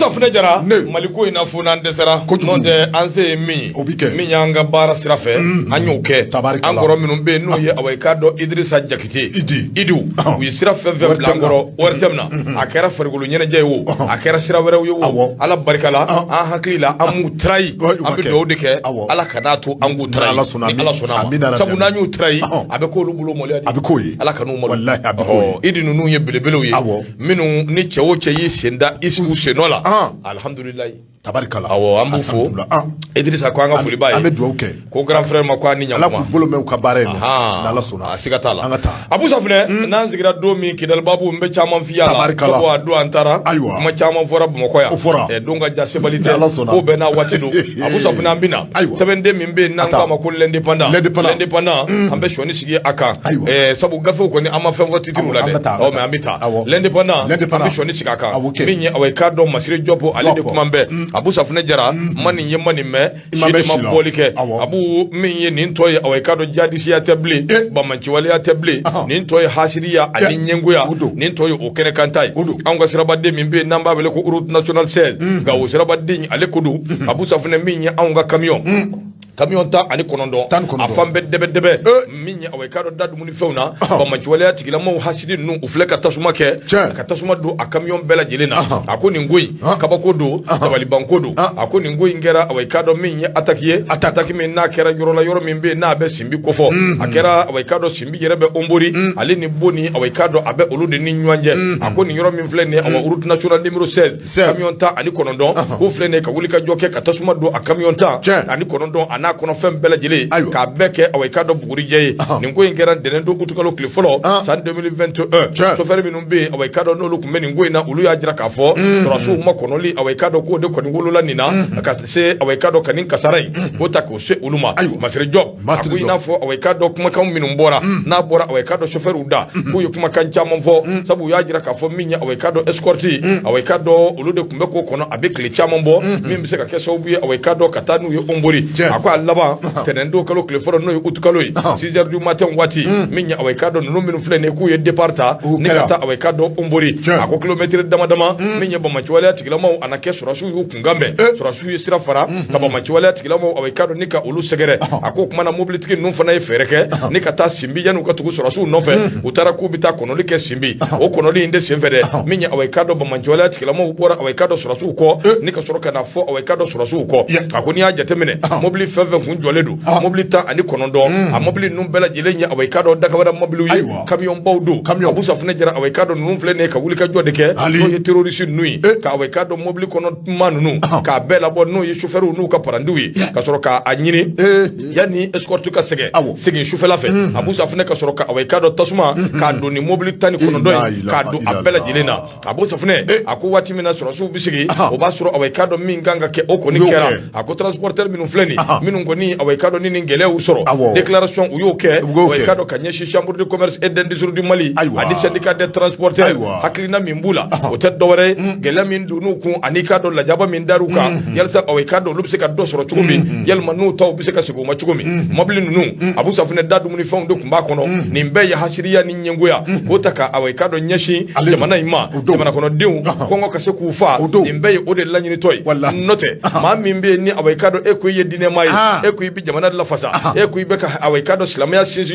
Abusa fune jara Maliko ina funa ndesera non de anse mi yanga bara sirafe anyuke angoro minum be no ye awekado Idrissa Jakite idu wi sirafe ve blangoro wartemna akera fargulu nyene jewo akera sirawere yo ala barkala an hakila amu trai ambe do deke ala kanatu angu trai ala sona sabu nanyu trai abe ko lubulo moli abe ko ala kanu moli wallahi abe ko idinu nu ye belebelo ye minu ni chewo cheyi senda isu senola alhamdulillah tabarikala awo ambufo Idrissa ko anga fuli baye ko grand frère makwa ni nyama ala bolo me ko bare no ala sona asikatala Abusa fune nan zigira domi kidal babu mbe chama fiyala ko adu antara ma chama fora bu makoya e donga jasse balite ko bena watido Abusa fune ambina 7 mimbe nanga makul l'indépendant ambe shoni sigi aka sabu gafe ko ni ama fenvo titiru la de o me ambita l'indépendant ambe shoni sigi aka minye aweka do masire jopo ali de kumambe Abusa fune jara mani yemani me shidi mabolike abu minye ni ntoy aweka do jadi siya tabli ba manchi wali ya tabli ni ntoy hasiriya ali nyenguya ni ntoy okene kantai anga sirabade mimbe namba bele ko route nationale 16 ga o sirabade ale kudu Abusa fune minye anga camion ta ani konondo afambe debe minya awekado dadu muni feuna ba manchwale ya tigila mo hasidi nu ufleka tasuma ke ka tasuma do a camion bela jelena akoni ngoi kabako do tabali bankodo akoni ngoi ngera awekado minya ataki min na kera yoro mimbe na be simbi kofo akera awekado simbi yerebe ombori ali ni boni awekado abe olude ni nywanje akoni yoro min flene awa route nationale numéro 16 camion ta ani konondo ko flene ka wulika joke ka tasuma do a camion ta ani konondo kono fem bela jele ka beke awekado buguri jeye ningo ingera denendo utukalo klifolo san 2021 chauffeur minumbe awekado no lu kumeni ngo ina ulu ya jira kafo sorasu makonoli awekado ko de koni ngolo lanina ka se awekado kanin kasarai bota ko se uluma masere job aku ina fo awekado kuma kan minumbora na bora awekado chauffeur uda ko yukuma kan chama fo sabu ya jira kafo minya awekado escorti awekado ulu de kumbe ko kono abekli chama mbo mimbe ka keso buye awekado katanu yo ombori akwa laba tenendo kalo kleforo no utukalo 6h du matin wati minya awekado no minu flene ku ye departa nekata awekado ombori ako kilometre dama minya ba machwala tigila mo anake surasu yu kungambe surasu ye sirafara kaba machwala tigila mo awekado nika ulu segere ako kuma na mobility no fana ye fereke nekata simbi yanu katugu surasu no fe utara ku bita kono like simbi o kono li inde semfede minya awekado ba machwala tigila mo bora awekado surasu ko nika soroka na fo awekado surasu ko ako ni aja temene mobility feve kunjoledu mobilita ani konondo a mobili num bela jilenya awekado daga wada mobilu yi camion bawdo Abusa fune jara awekado num flene ka wulika jodeke no ye terroriste nui ka awekado mobili kono manunu ka bela bo no ye chauffeur nu ka paranduwi ka soroka anyini yani escort ka sege chauffeur la fe Abusa fune ka soroka awekado tasuma ka do ni mobilita ni konondo ka do abela jilena Abusa fune aku wati mina sorosu bisigi o ba soro awekado minganga ke okoni kera aku transporteur minum fleni minum ngoni awekado nini ngele usoro déclaration uyoke awekado kanyeshi chambre de commerce et d'industrie du Mali adi syndicat des transporteurs haklina mimbula otet dowre gele min dunu ku anikado la jaba min daruka yelsa awekado lubsika do soro chugumi yelma nu taw bisika sigo ma chugumi mobile nunu Abusa fune dadu muni fon do kumba kono nimbe ya hashiriya ni nyengoya botaka awekado nyeshi jamana ima jamana kono diu kongo kase kufa nimbe ode lanyini toy note ma mimbe ni awekado ekuye dine mai ekuyi bi jamana la fasa ekuyi beka awekado islamia shinji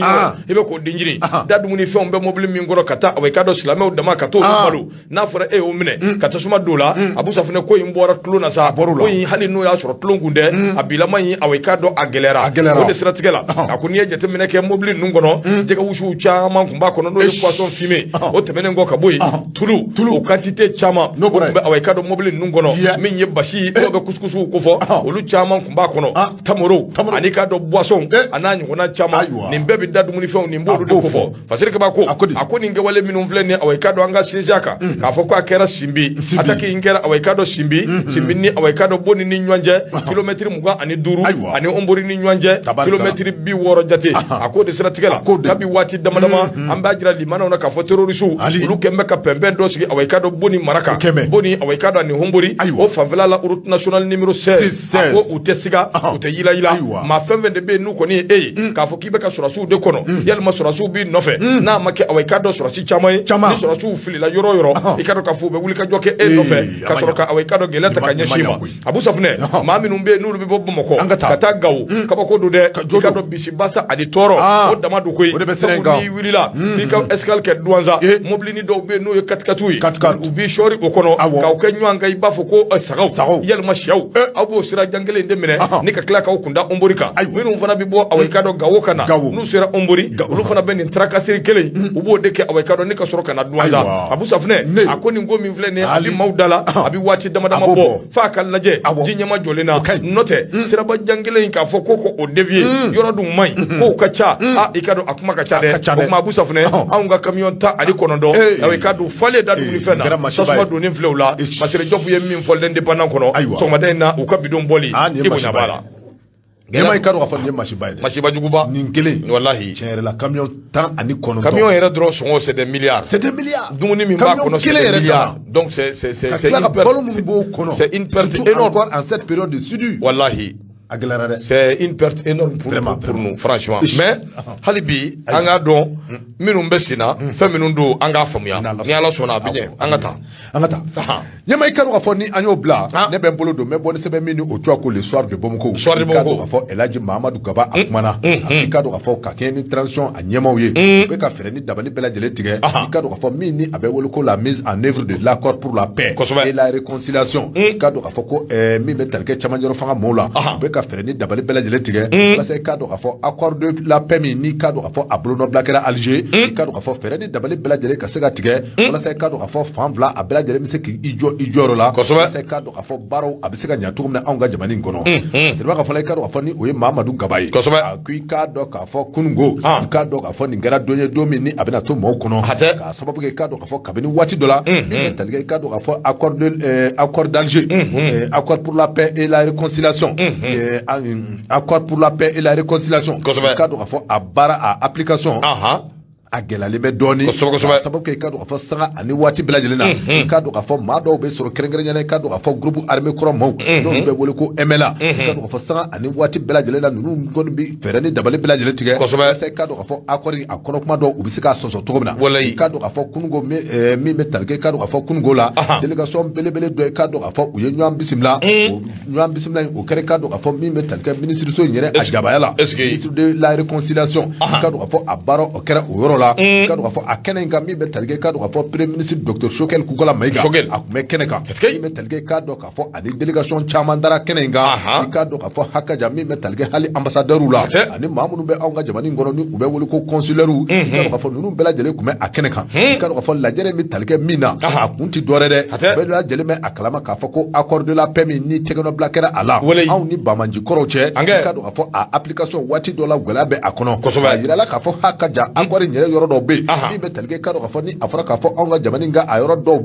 ibe ko dinjiri dadu muni fe ombe mobile mingoro kata awekado islamia udama kato balu na fora o mine kata suma dola Abusa fune ko imbora tuluna sa ko yi hali no ya soro tulungunde abila mai awekado agelera o de strategela akuni ye jete mine ke mobile nungono jega wushu chama kumba kono no poisson fumé o temene ngo kaboyi tulu o quantité chama no be awekado mobile nungono minye bashi o be kuskusu ko fo olu chama kumba kono tamoro anika do boisson anani wona chama nimbe bi dadu muni fe ni mbodu de ko fo fasiri ka ko akoni nge wale minum vlene awekado anga sinjaka ka fo ko akera simbi ataki ingera awekado simbi ni awekado boni ni nywanje kilometre muga ani duru ani ombori ni nywanje kilometre bi woro jate akode strategela kabi wati damadama amba jira limana ona ka fo terrorisu ulu kembe ka pembe do sigi awekado boni maraka boni awekado ani hombori o favela la route nationale numéro 16 ako utesiga yila yila ma fɛn fɛn de bɛ n'u kɔni ye e ye k'a fɔ k'i bɛ ka sɔrɔsiw de kɔnɔ yalima sɔrɔsiw b'i nɔfɛ n'a ma kɛ awɔ i k'a dɔn sɔrɔsi caman ye ni sɔrɔsiw filila yɔrɔ o yɔrɔ i k'a dɔn k'a fɔ u bɛ wuli ka jɔ kɛ e nɔfɛ ka sɔrɔ ka awɔ i k'a dɔn gɛlɛya ta ka ɲɛsin ma Abu Safunɛ maa minnu bɛ yen n'olu bɛ bɔ Bamakɔ ka taa Gawo kabako don dɛ i k'a dɔn bisibasa ani tɔɔrɔ o dama don koyi sabu n'i wulila f'i ka escale kɛ Douentza mobili ni dɔw bɛ yen n'o ye katikatiw ye u b'i sɔɔri o kɔnɔ k'aw kɛ ɲɔgɔn kan i b'a fɔ ko sagaw yalima sɛw aw b'o sira jan kelen de minɛ ni ka tila k'aw kunda Ombori kan minnu fana bɛ bɔ awɔ i k'a dɔn Gawo ka na n'u sera Ombori olu fana bɛ nin tarakasiri kelen u b'o de kɛ awɔ i k'a dɔn ni ka sɔrɔ ka na Douentza Abu Safunɛ a ko nin ko min filɛ nin ye a bɛ maaw da la a bɛ waati dama dama bɔ f'a ka lajɛ ji ɲɛma jɔlen na n'o tɛ siraba jan kelen in k'a fɔ ko o dévier yɔrɔ dun man ɲi kow ka ca i k'a dɔn a kuma ka ca dɛ o kuma Abu Safunɛ anw ka camion 19 awɔ i k'a dɔn falen da dumunifɛn na tasuma donnen filɛ u la Masire Jɔpu ye min fɔ l'indépendant kɔnɔ sɔgɔmada in na u ka bidon bɔli i bonya b'a la Gɛlɛma i ka dɔn k'a fɔ nin ye masiba ye dɛ masiba juguba nin kelen wallahi tiɲɛ yɛrɛ la camion 19 camion yɛrɛ dɔrɔn sɔngɔ c'est des milliards dumuni min b'a kɔnɔ c'est des milliards donc c'est une perte énorme encore en cette période de soudure wallahi c'est une perte énorme pour nous franchement mais hali bi an k'a dɔn minnu bɛ sen na fɛn minnu don an k'a faamuya ni Ala sɔnna a bɛ ɲɛ an ka taa ɲɛma i ka dɔn k'a fɔ ni an y'o bila ne bɛ n bolo don n bɛ bɔ ni sɛbɛn min ni o cogoya ko le soir de Bamako i ka dɔn k'a fɔ Elhaji Mahamadu Gaba a kumana i ka dɔn k'a fɔ ka kɛɲɛ ni transition a ɲɛmaw ye u bɛ ka fɛɛrɛ ni dabali bɛɛ lajɛlen tigɛ i ka dɔn k'a fɔ min ni a bɛ wele ko la mise en œuvre de l'accord pour la paix et la réconciliation i ka dɔn k'a fɔ ko min bɛ tali kɛ cɛmancɛ fanga maaw la u bɛ ka fɛɛrɛ ni dabali bɛɛ lajɛlen tigɛ walasa i ka dɔn k'a fɔ accord de la paix min n'i ka dɔn k'a fɔ a bolonɔbila kɛra Alger i ka dɔn k'a fɔ fɛɛrɛ ni dabali bɛɛ lajɛlen ka se ka tigɛ walasa i ka dɔn k'a fɔ fan fila a bɛɛ lajɛlen bɛ se k'i jɔ i jɔyɔrɔ la walasa i ka dɔn k'a fɔ baaraw a bɛ se ka ɲɛ cogo min na anw ka jamana in kɔnɔ siriba ka fɔ i ka dɔn k'a fɔ ni o ye Mahamadu Gaba ye a ko i k'a dɔn k'a fɔ kununko i k'a dɔn k'a fɔ nin kɛra don ye don min ni a bɛna to maaw kɔnɔ k'a sababu kɛ i k'a dɔn k'a fɔ kabini waati dɔ la min bɛ tali kɛ i k'a dɔn k'a fɔ accord d'Alger accord pour la paix et la réconciliation accord pour la paix et la réconciliation i k'a dɔn k'a fɔ a baara a application a gɛlɛyalen bɛ dɔɔni k'a sababu kɛ i ka dɔn k'a fɔ sanga ani waati bɛɛ lajɛlen na i ka dɔn k'a fɔ maa dɔw bɛ sɔrɔ kɛrɛnkɛrɛnnenya la i ka dɔn k'a fɔ groupe armé kɔrɔ maaw n'olu bɛ wele ko MLA i ka dɔn k'a fɔ sanga ani waati bɛɛ lajɛlen na ninnu kɔni bɛ fɛɛrɛ ni dabali bɛɛ lajɛlen tigɛ walasa i ka dɔn k'a fɔ accord a kɔnɔ kuma dɔw u bɛ se k'a sɔsɔ cogo min na i ka dɔn k'a fɔ kununko min bɛ tali kɛ i ka dɔn k'a fɔ kununko la délégation belebele dɔ i ka dɔn k'a fɔ u ye ɲɔgɔn bisimila ɲɔgɔn bisimila o kɛra i ka dɔn k'a fɔ min bɛ tali kɛ minisiriso in yɛrɛ a jabaya la ministre de la réconciliation i ka dɔn k'a fɔ a baara o kɛra o yɔrɔ la i ka dɔn k'a fɔ a kɛnɛ in kan min bɛ tali kɛ i ka dɔn k'a fɔ premier ministre Dr Choguel Kukola Mayiga a tun bɛ kɛnɛ kan min bɛ tali kɛ i ka dɔn k'a fɔ ani délégation caman dara kɛnɛ in kan i ka dɔn k'a fɔ Hakaja min bɛ tali kɛ hali ambassadeur la ani maa minnu bɛ anw ka jamana in kɔnɔ ni u bɛ wele ko consulaire i ka dɔn k'a fɔ ninnu bɛɛ lajɛlen tun bɛ a kɛnɛ kan i ka dɔn k'a fɔ lajɛrɛ min tali kɛ min na a kun tɛ dɔwɛrɛ dɛ bɛɛ lajɛlen bɛ a kalama k'a fɔ ko accord de la paix min ni tɛgɛnɔbila kɛra a la anw ni Bamaji kɔrɔw cɛ i ka dɔn k'a fɔ a application waati dɔ la gɛlɛya bɛ a kɔnɔ a yirala k'a fɔ Hakaja accord in yɛrɛ yɔrɔ dɔw bɛ yen min bɛ tali kɛ i ka dɔn k'a fɔ ni a fɔra k'a fɔ anw ka jamana in ka a yɔrɔ dɔw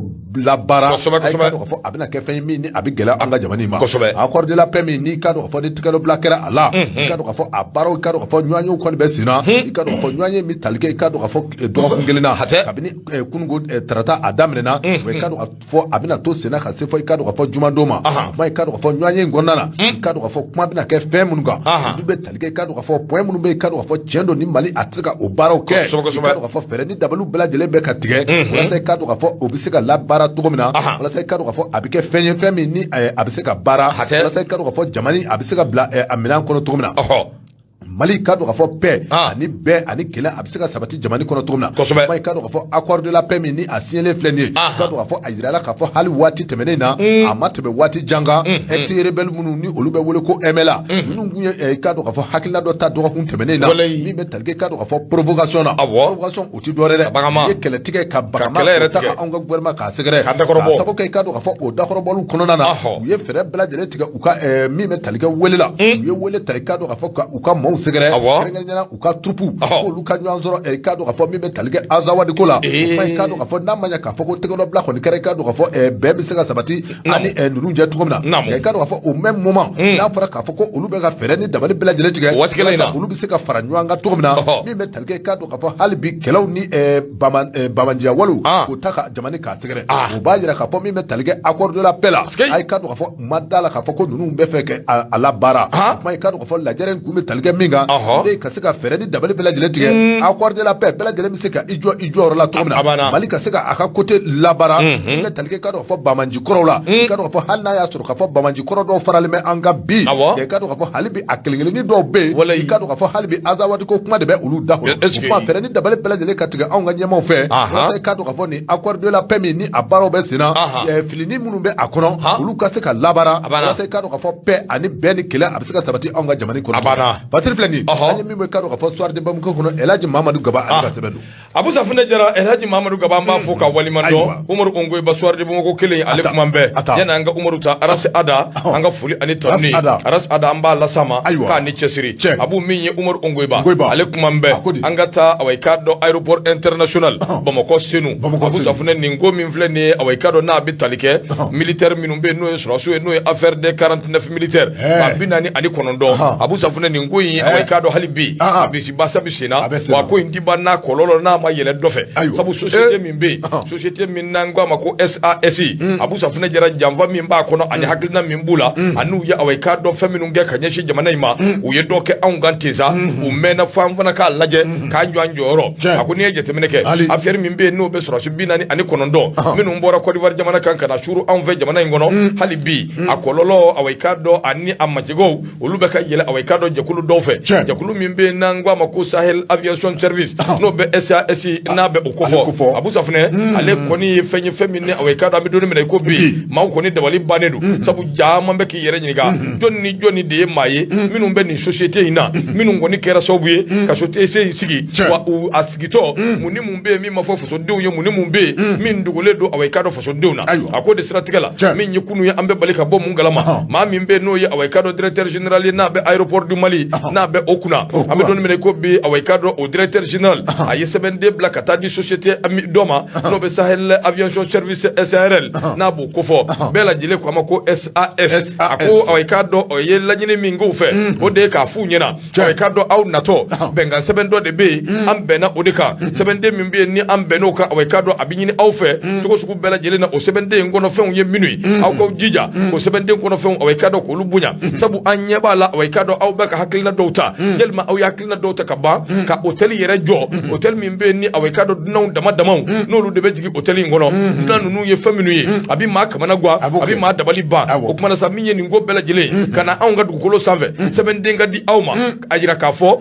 labaara a ka dɔn k'a fɔ a bɛna kɛ fɛn ye min ni a bɛ gɛlɛya an ka jamana in ma accord de la paix min n'i ka dɔn k'a fɔ ni tɛgɛnɔbila kɛra a la i ka dɔn k'a fɔ a baaraw i ka dɔn k'a fɔ ɲɔgɔnyew kɔni bɛ sen na i ka dɔn k'a fɔ ɲɔgɔnye min tali kɛ i ka dɔn k'a fɔ dɔgɔkun kelen na kabini kununko tarata a daminɛna i ka dɔn k'a fɔ a bɛna to sen na ka se fɔ i ka dɔn k'a fɔ jumadon ma kuma i ka dɔn k'a fɔ ɲɔgɔnye in kɔnɔna na i ka dɔn k'a fɔ kuma bɛna kɛ fɛn minnu kan olu bɛ tali kɛ i ka dɔn k'a fɔ point minnu bɛ i ka dɔn k'a fɔ tiɲɛ don ni Mali a tɛ se ka o baaraw kɛ i ka dɔn k'a fɔ fɛɛrɛ ni dabaliw bɛɛ lajɛlen bɛ ka tigɛ walasa i ka dɔn k'a fɔ o bɛ se ka labaara cogo min na walasa i ka dɔn k'a fɔ a bɛ kɛ fɛn ye fɛn min ni a bɛ se ka baara walasa i ka dɔn k'a fɔ jamana a bɛ se ka bila a minɛn kɔnɔ cogo min na Mali ka dɔn k'a fɔ paix ani bɛn ani kɛlɛ a bɛ se ka sabati jamana kɔnɔ cogo min na i ka dɔn k'a fɔ accord de la paix min ni a signalé filɛ nin ye i ka dɔn k'a fɔ a yirala k'a fɔ hali waati tɛmɛnen na a ma tɛmɛ waati jan kan ex rebelle minnu ni olu bɛ wele ko MLA minnu kun ye i ka dɔn k'a fɔ hakilina dɔ ta dɔgɔkun tɛmɛnen na min bɛ tali kɛ i ka dɔn k'a fɔ provocation na provocation o tɛ dɔwɛrɛ dɛ i ye kɛlɛ tigɛ ka bagama ta anw ka gouvernement k'a sɛgɛrɛ k'a sababu kɛ i ka dɔn k'a fɔ o dakɔrɔbɔliw kɔnɔna na u ye fɛɛrɛ bɛɛ lajɛlen tigɛ u ka min bɛ tali kɛ wele la u ye wele ta i ka dɔn k'a fɔ u ka maaw fɛnw sɛgɛrɛ kɛrɛnkɛrɛnyana u ka trupu k'olu ka ɲɔgɔn sɔrɔ i k'a dɔn k'a fɔ min bɛ tali kɛ azawadi ko la o kuma i k'a dɔn k'a fɔ n'a ma ɲɛ k'a fɔ ko tɛgɛ bila kɔni kɛra i k'a dɔn k'a fɔ bɛn bɛ se ka sabati ani ninnu jɛ cogo min na i k'a dɔn k'a fɔ au même moment n'a fɔra k'a fɔ ko olu bɛ ka fɛɛrɛ ni dabali bɛɛ lajɛlen tigɛ olu bɛ se ka fara ɲɔgɔn kan cogo min na min bɛ tali kɛ i k'a dɔn k'a fɔ hali bi kɛlɛw ni bamanjiya waliw k'o ta ka jamana k'a sɛgɛrɛ o b'a jira k'a fɔ min bɛ tali kɛ accord de la paix la a k'a dɔn k'a fɔ ma da la k'a fɔ ko ninnu bɛ fɛ kɛ a la baara kuma i k'a dɔn k'a fɔ lajɛrɛ in kun bɛ tali kɛ min kan ne ka se ka fɛɛrɛ ni dabali bɛɛ lajɛlen tigɛ accord de la paix bɛɛ lajɛlen bɛ se ka i jɔyɔrɔ la cogo min na Mali ka se ka a ka côté labaara min bɛ tali kɛ i k'a dɔn k'a fɔ bamanji kɔrɔw la i k'a dɔn k'a fɔ hali n'a y'a sɔrɔ k'a fɔ bamanji kɔrɔ dɔw faralen bɛ an ka bi i k'a dɔn k'a fɔ hali bi a kelen-kelennin dɔw bɛ yen i k'a dɔn k'a fɔ hali bi azawadi ko kuma de bɛ olu da kɔnɔ o kuma fɛɛrɛ ni dabali bɛɛ lajɛlen ka tigɛ anw ka ɲɛmaw fɛ walasa i k'a dɔn k'a fɔ nin accord de la paix min ni a baaraw bɛ sen na filini minnu bɛ a kɔnɔ olu ka se ka labaara walasa i k'a dɔn k'a fɔ paix ani bɛn ni kɛlɛ a bɛ se ka sabati anw ka jamana kɔnɔ Patiri filɛ nin an ye min bɛ k'a dɔn k'a fɔ soir de Bamako kɔnɔ El Hadji Mamadou Gaba ale ka sɛbɛn don Abu Safunɛ Jara El Hadji Mamadou Gaba an b'a fɔ ka walimadɔn Umaru Ongoyiba soir de Bamako kelen ale kuma bɛɛ yanni an ka Umaru ta Arasi Ada an ka foli ani tɔnni Arasi Ada an b'a lasa ma k'a ni cɛsiri Abu min ye Umaru Ongoyiba ale kuma bɛɛ an ka taa awɔ i k'a dɔn aéroport international Bamakɔ Senu Abu Safunɛ nin ko min filɛ nin ye awɔ i k'a dɔn n'a bɛ tali kɛ militaire minnu bɛ yen n'o ye sɔrɔsiw ye n'o ye affaire des 49 militaires ka 49 Abu Safunɛ nin ko in awɔ i k'a dɔn hali bi a bisibasa bɛ sen na wa ko in diba n'a kɔlɔlɔ n'a ma yɛlɛ dɔ fɛ sabu société min bɛ yen société min n'an ko a ma ko SASI Abu Safunɛ Jara janfa min b'a kɔnɔ ani hakilina min b'u la ani u ye awɔ i k'a dɔn fɛn minnu kɛ ka ɲɛsin jamana in ma u ye dɔ kɛ anw kan ten sa u mɛnna fo an fana k'a lajɛ k'a jɔ an jɔyɔrɔ a ko n'i ye jateminɛ kɛ affaire min bɛ yen n'o bɛ sɔrɔsi 49 minnu bɔra Côte d'Ivoire jamana kan ka na suru anw fɛ jamana in kɔnɔ hali bi a kɔlɔlɔ awɔ i k'a dɔn ani a majɛgɛw olu bɛ ka yɛlɛ awɔ i k'a dɔn jɛkulu dɔw fɛ jɛkulu min bɛ yen n'an ko a ma ko Sahel Aviation Service n'o bɛ SASI n'a bɛ o kofɔ Abu Safunɛ ale kɔni ye fɛn ye fɛn min ni awɔ i k'a dɔn an bɛ don min na i ko bi maaw kɔni dabali bannen don sabu caman bɛ k'i yɛrɛ ɲininka jɔnni ni jɔnni de ye maa ye minnu bɛ nin société in na minnu kɔni kɛra sababu ye ka société in sigi wa a sigitɔ mun ni mun bɛ yen min ma fɔ fasodenw ye mun ni mun bɛ yen min dogolen don awɔ i k'a dɔn fasodenw na a ko de siratigɛ la min ye kunu ye an bɛ bali ka bɔ mun galama maa min bɛ yen n'o ye awɔ i k'a dɔn directeur général ye n'a bɛ aéroport du Mali n'a bɛ o kunna an bɛ don min na i ko bi awɔ i k'a dɔn o directeur général a ye sɛbɛnden bila ka taa di société dɔ ma n'o bɛ Sahel Aviation Service SARL n'a b'o kofɔ bɛɛ lajɛlen ko a ma ko SAS a ko awɔ i k'a dɔn o ye laɲini min k'o fɛ o de ye k'a f'u ɲɛna awɔ i k'a dɔn aw natɔ bɛnkan sɛbɛn dɔ de bɛ yen an bɛnna o de kan sɛbɛnden min bɛ yen ni an bɛnn'o kan awɔ i k'a dɔn a bɛ ɲini aw fɛ cogo sugu bɛɛ lajɛlen na o sɛbɛnden in kɔnɔfɛnw ye minnu ye aw k'aw jija o sɛbɛnden kɔnɔfɛnw awɔ i k'a dɔn k'olu bonya sabu an ɲɛ b'a la awɔ i k'a dɔn aw bɛ ka hakilina dɔw ta yalima aw ye hakilina dɔw ta ka ban ka hôtel yɛrɛ jɔ hôtel min bɛ yen ni awɔ i k'a dɔn dunanw dama n'olu de bɛ jigin hôtel in kɔnɔ dunan ninnu ye fɛn minnu ye a bɛ maa kamana guwa a bɛ maa dabali ban o kumana sa min ye nin ko bɛɛ lajɛlen ka na anw ka dugukolo sanfɛ sɛbɛnden ka di aw ma a jira k'a fɔ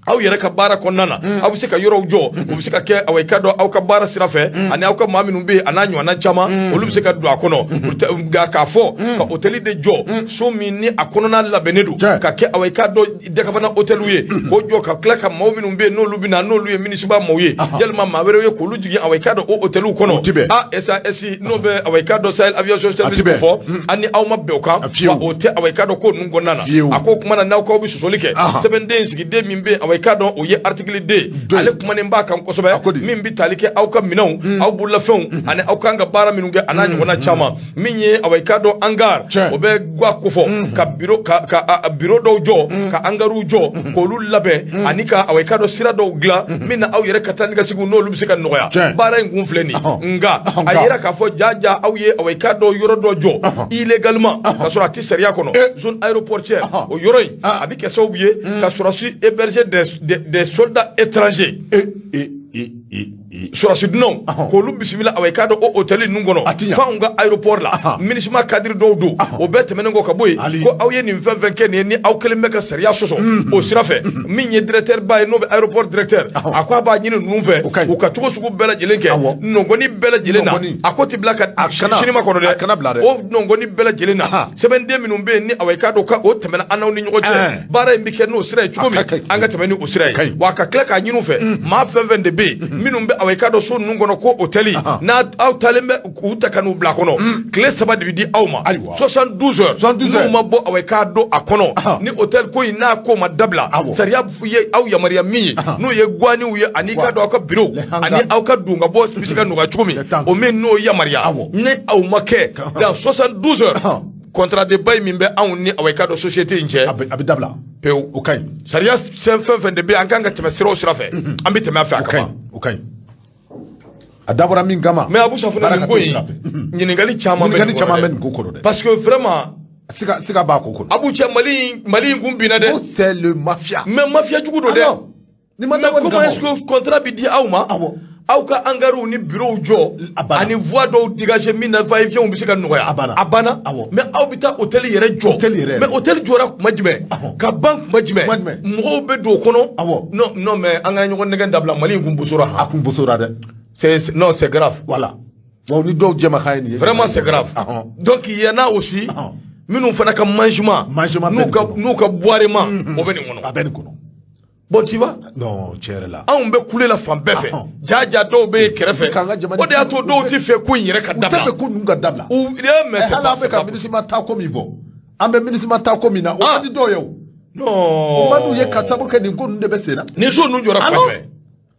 aw yɛrɛ ka baara kɔnɔna na aw bɛ se ka yɔrɔw jɔ o bɛ se ka kɛ awɔ i k'a dɔn aw ka baara sira fɛ ani aw ka maa minnu bɛ yen a n'a ɲɔgɔnna caman olu bɛ se ka don a kɔnɔ nka k'a fɔ ka hôtel de jɔ so min ni a kɔnɔna labɛnnen don ka kɛ awɔ i k'a dɔn dakabana hôtel ye k'o jɔ ka tila ka maaw minnu bɛ yen n'olu bɛ na n'olu ye municipal maaw ye yalima maa wɛrɛw ye k'olu jigin awɔ i k'a dɔn o hôtel kɔnɔ SAS n'o bɛ awɔ i k'a dɔn Sahel Aviation Service fɔ ani aw ma bɛn o kan wa o tɛ awɔ i k'a dɔn ko ninnu kɔnɔna na a ko kuma na n'aw k'aw bɛ sɔsɔli kɛ sɛbɛnden sigiden min bɛ awɔ i k'a dɔn o ye article 2 ale kumanen b'a kan kosɛbɛ min bɛ tali kɛ aw ka minɛnw aw bololafɛnw ani aw kan ka baara minnu kɛ a n'a ɲɔgɔnna caman min ye awɔ i k'a dɔn hangar o bɛ guwa kofɔ ka bureau dɔw jɔ ka hangarw jɔ k'olu labɛn ani ka awɔ i k'a dɔn sira dɔw dilan min na aw yɛrɛ ka taa ni ka segin n'olu bɛ se ka nɔgɔya baara in kun filɛ nin nka a yira k'a fɔ jaja aw ye awɔ i k'a dɔn yɔrɔ dɔ jɔ illégalement ka sɔrɔ a tɛ sariya kɔnɔ zone aéroportière o yɔrɔ in a bɛ kɛ sababu ye ka sɔrɔsi héberger des soldats étrangers surasi dunanw k'olu bisimila awɔ i k'a dɔn o hôtel ninnu kɔnɔ f'anw ka aéroport la MINUSMA cadre dɔw don o bɛɛ tɛmɛnen kɔ ka bɔ yen ko aw ye nin fɛn fɛn kɛ nin ye ni aw kelen bɛ ka sariya sɔsɔ o sira fɛ min ye directeur ba ye n'o bɛ aéroport directeur a ko a b'a ɲini ninnu fɛ u ka cogo sugu bɛɛ lajɛlen kɛ nɔngɔnni bɛɛ lajɛlen na a ko ti bila ka sini ma kɔnɔ dɛ o nɔngɔnni bɛɛ lajɛlen na sɛbɛnden minnu bɛ yen ni awɔ i k'a dɔn ka o tɛmɛna an n'aw ni ɲɔgɔn cɛ baara in bɛ kɛ n'o sira ye cogo min an ka tɛmɛ ni o sira ye wa a ka tila k'a ɲini u fɛ maa fɛn fɛn de bɛ yen minnu bɛ aw ka dɔ so ninnu kɔnɔ ko hôtel n'a aw talen bɛ k'u ta ka n'u bila kɔnɔ tile 3 de bɛ di aw ma 72 heures n'u ma bɔ aw ka dɔ a kɔnɔ ni hôtel ko in n'a ko ma dabila sariya ye aw yamaruya min ye n'o ye guaniw ye ani ka dɔ aw ka bureau ani aw ka don ka bɔ bɛ se ka nɔgɔya cogo min o min n'o yamaruya ni aw ma kɛ dans 72 heures contrat de bail min bɛ anw ni aw ka dɔ société in cɛ a bɛ dabila pewu o kaɲi sariya fɛn de bɛ an kan ka tɛmɛ sira o sira fɛ an bɛ tɛmɛ a fɛ a kama o kaɲi a dabɔra min kama mais Abu Safunɛ nin ko in ɲininkali caman bɛ nin ko kɔrɔ dɛ parce que vraiment siga b'a ko kɔnɔ Abu cɛ Mali in kun binna dɛ c'est le mafia mais mafia jugu don dɛ ni ma dabɔ comment est-ce que contrat bi di aw ma aw ka engrais ni bureau jɔ ani voie dɔw dégager min na va-et-vient bɛ se ka nɔgɔya a banna mais aw bɛ taa hôtel yɛrɛ jɔ mais hôtel jɔra kuma jumɛn ka ban kuma jumɛn mɔgɔw bɛ don o kɔnɔ non mais an ka ɲɔgɔn nɛgɛ dabila Mali in kun bosora a kun bosora dɛ c'est grave voilà bon ni dɔw jɛmakan ye nin ye vraiment c'est grave donc il y en a aussi minnu fana ka management n'u ka boirement o bɛ nin kɔnɔ a bɛ nin kɔnɔ bon tu vois non tiɲɛ yɛrɛ la anw bɛ kule la fan bɛɛ fɛ jaja dɔw bɛ kɛrɛfɛ o de y'a to dɔw tɛ fɛ ko in yɛrɛ ka dabila u tɛ fɛ ko ninnu ka dabila mais c'est pas an bɛ ka MINUSMA ta ko min fɔ an bɛ MINUSMA ta ko min na o man di dɔw ye o non o man d'u ye ka sabu kɛ nin ko ninnu de bɛ sen na nin so ninnu jɔra kuma jumɛn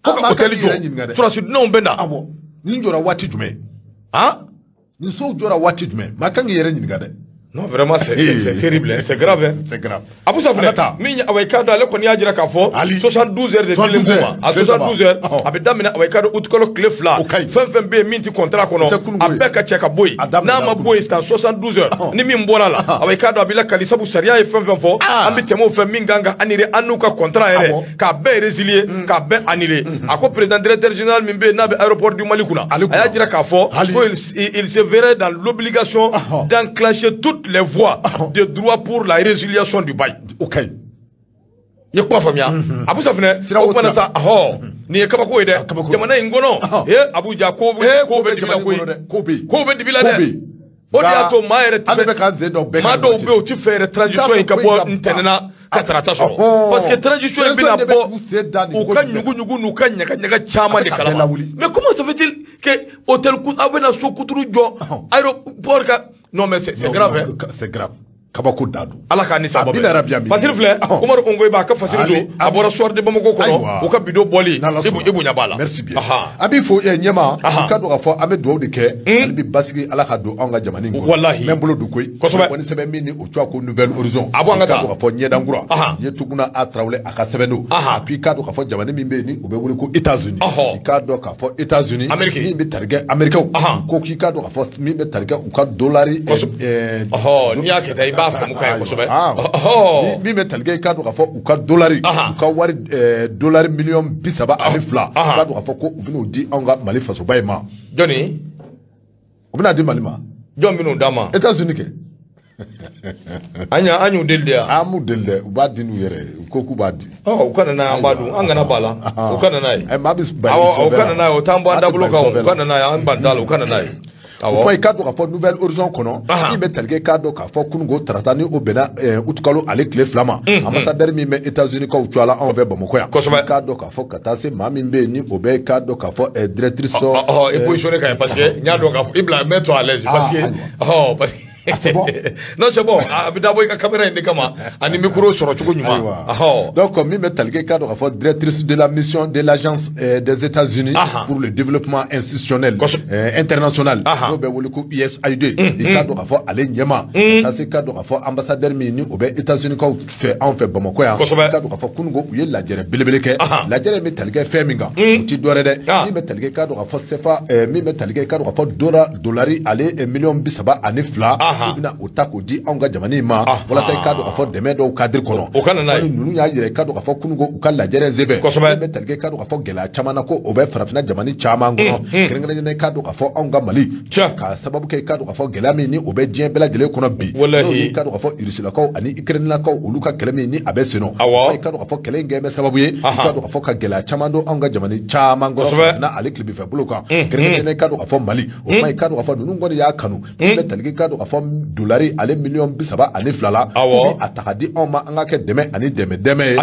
fo ka hôtel jɔ surasi dunanw bɛ na nin jɔra waati jumɛn nin sow jɔra waati jumɛn maa kan k'i yɛrɛ ɲininka dɛ non vraiment c'est terrible c'est grave hein c'est grave Abu Safunɛ min aw ka dɔ ale kɔni y'a jira k'a fɔ 72 heures de dilen kuma a 72 heures a bɛ daminɛ aw ka dɔ août kalo tile 2 fɛn bɛ yen min tɛ contrat kɔnɔ a bɛɛ ka cɛ ka bɔ yen n'a ma bɔ yen dans 72 heures ni min bɔra la aw ka dɔ a bɛ lakali sabu sariya ye fɛn fɔ an bɛ tɛmɛ o fɛ min kan ka annulé an n'u ka contrat yɛrɛ k'a bɛɛ résilier k'a bɛɛ annulé a ko président directeur général min bɛ yen n'a bɛ aéroport du Mali kunna a y'a jira k'a fɔ ko il se verrait dans l'obligation d'enclencher toutes les voies de droit pour la résiliation du bail. Ok. Ye kuma faamuya Abu Safunɛ o fana sa nin ye kabako ye dɛ jamana in kɔnɔ Abuja ko bɛ dibi la ko bɛ dibi la dɛ o de y'a to maa yɛrɛ tɛ fɛ maa dɔw bɛ yen o tɛ fɛ yɛrɛ transition in ka bɔ ntɛnɛnna ka tarata sɔrɔ parce que transition in bɛna bɔ u ka ɲugu n'u ka ɲaga caman de kalama mais comment ça fait-il que hôtel aw bɛna so kuturu jɔ aéroport ka non mais c'est grave c'est grave kabako dadu ala k'a ni sababa fasiri filɛ Umaru Ongoy b'a ka fasiri don a bɔra soir de Bamako kɔnɔ u ka bidon bɔli Ibu ɲɛ b'a la merci bien a b'i fo ɲɛma u ka dɔn k'a fɔ an bɛ dugawu de kɛ hali bi basigi ala ka don anw ka jamana in kɔnɔ wallahi n bɛ n bolo don koyi kosɛbɛ kɔni sɛbɛn min ni o cogoya ko nouvelle horizon a bɔ an ka taa ka dɔn k'a fɔ ɲɛdankura n ye Tuguna A Tarawele a ka sɛbɛn don a ko i k'a dɔn k'a fɔ jamana min bɛ yen ni o bɛ wele ko États-Unis i k'a dɔn k'a fɔ États-Unis min bɛ tali kɛ Américains ko k'i k'a dɔn k'a fɔ min bɛ tali kɛ u ka dolari n'i y'a kɛ tan i b'a faamu ka ɲi kosɛbɛ min bɛ talikɛ i k'a dɔn k'a fɔ u ka dolari u ka wari dolari miliyɔn 32 i k'a dɔn k'a fɔ ko u bɛn'o di anw ka Mali fasoba in ma jɔnni u bɛna di Mali ma jɔn bɛn'o d'a ma États-Unis kɛ an y'u deli de yan an m'u deli dɛ u b'a di n'u yɛrɛ u ko k'u b'a di u ka na n'a ye an b'a dun an kana b'a la u ka na n'a ye maa bɛ u ka na n'a ye o t'an bɔ an da bolo kan u ka na n'a ye an ban t'a la u ka na n'a ye o kuma i k'a dɔn k'a fɔ nouvelle horizon kɔnɔ min bɛ tali kɛ i k'a dɔn k'a fɔ kununko tarata ni o bɛnna août kalo ale tile 2 ma ambassadeur min bɛ États-Unis kaw cɔ la anw fɛ Bamakɔ yan kosɛbɛ i k'a dɔn k'a fɔ ka taa se maa min bɛ yen ni o bɛ i k'a dɔn k'a fɔ directrice i positionné ka ɲi parce que n y'a dɔn k'a fɔ i bila mettre à l'aise parce que c'est bon non c'est bon a bɛ dabɔ i ka caméra in de kama ani micro sɔrɔ cogo ɲuman donc min bɛ tali kɛ i k'a dɔn k'a fɔ directrice de la mission de l'agence des États-Unis pour le développement institutionnel international n'o bɛ wele ko USAID i k'a dɔn k'a fɔ ale ɲɛma ka taa se k'a dɔn k'a fɔ ambassadeur min ni o bɛ États-Unis kaw fɛ anw fɛ Bamakɔ yan i k'a dɔn k'a fɔ kununko u ye lajɛrɛ belebele kɛ lajɛrɛ in bɛ tali kɛ fɛn min kan o ti dɔwɛrɛ dɛ min bɛ tali kɛ i k'a dɔn k'a fɔ CFA min bɛ tali kɛ i k'a dɔn k'a fɔ dolari ale miliyɔn 32 i bɛna o ta k'o di anw ka jamana in ma walasa i k'a dɔn k'a fɔ dɛmɛ dɔw cadre kɔnɔ o ka na n'a ye ninnu y'a yira i k'a dɔn k'a fɔ kununko u ka lajɛrɛ n sɛbɛn min bɛ tali kɛ i k'a dɔn k'a fɔ gɛlɛya caman na ko o bɛ farafinna jamana caman kɔnɔ kɛrɛnkɛrɛnnen i k'a dɔn k'a fɔ anw ka Mali k'a sababu kɛ i k'a dɔn k'a fɔ gɛlɛya min ni o bɛ diɲɛ bɛɛ lajɛlen kɔnɔ bi n'o ye i k'a dɔn k'a fɔ Rusilakaw ani Ukrainelakaw olu ka kɛlɛ min ni a bɛ sen nɔ i k'a dɔn k'a fɔ kɛlɛ in kɛ bɛ sababu ye i k'a dɔn k'a fɔ ka gɛlɛya caman don anw ka jamana caman kɔnɔ n'a ale tilebinfɛ bolo kan kɛrɛnkɛrɛnnen i k'a dɔn k'a fɔ Mali o kuma i k'a dɔn k'a fɔ ninnu kɔni y'a kanu min bɛ tali kɛ i k'a dɔn k'a fɔ dolari ale million bisaba ani filala bi atakadi on ma anga ke deme ani deme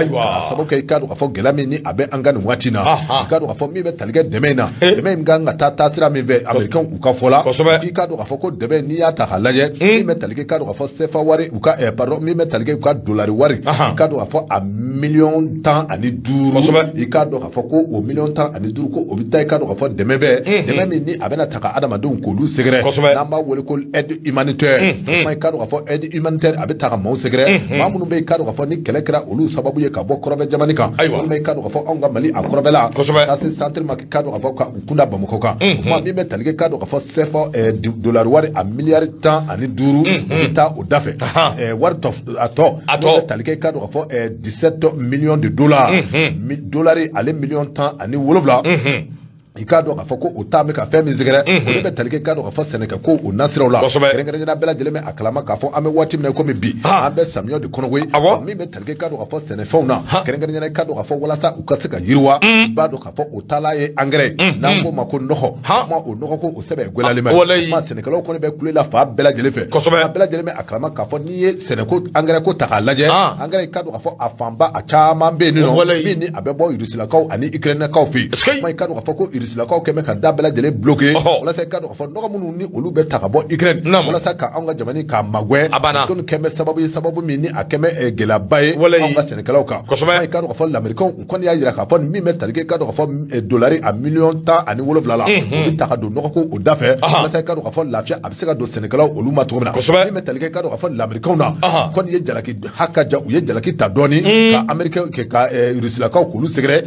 sababu ke ikado ka fo gelami ni abe anga ni watina ikado ka fo mi be talige deme na deme nganga ta sira mi be american u ka fola ikado ka fo ko deme ni ya ta halaje mi be talige ikado ka fo sefa wari u ka pardon mi be talige u ka dolari wari ikado ka fo a million tan ani duru ikado ka fo ko o million tan ani duru ko obita ikado ka fo deme be deme mi ni abena taka adama dun ko lu segre namba wole ko aide humanitaire ma ikado ka fo aide humanitaire abeta ka mo segre ma munu be ikado ka fo ni kelekra olu sababu ye ka bo korobe jamani kan ma ikado ka fo onga mali akorobe la ça c'est centre ma ikado ka fo ka ukunda bamuko kan ma mi metalike ikado ka fo sefa dollar wari a milliard tan ani duru obita odafe wari to ato metalike ikado ka fo 17 millions de dollars dollars ale million tan ani wolobla ikado ka foko otame ka femi zigere o be talike ikado ka fo seneka ko o nasira la kerengere na bela jeleme aklama ka fo ame wati mena ko me bi ambe samyo de konwe mi be talike ikado ka fo senefo na kerengere na ikado ka fo wala sa ukaseka yirwa bado ka fo otala ye engrais nambo mako noho ma o noho ko o sebe gwelale ma seneka lo ko ne be kulela fa bela jelefe bela jeleme aklama ka fo ni ye seneko engrais ko takalaje engrais ikado ka fo afamba achama be ni no mi ni abebo irusila ka ani ikrena ka fi ma ikado ka fo ko la ko keme ka dabela jele bloqué wala sa ka do fo no munu ni olu be takabo Ukraine wala sa ka anga jamani ka magwe ko keme sababu mi ni akeme gela baye anga Senegal ka ka do fo l'américain ko ya yira ka fo mi metal ke ka do fo dollars a million ta ani wolof la ni takado no ko o dafe wala sa ka do fo lafia absega do Senegal olu matomna mi metal ke ka do fo l'américain na ko ye jalaki hakka ja ye jalaki ta doni ka américain ke ka rusila ka ko lu segre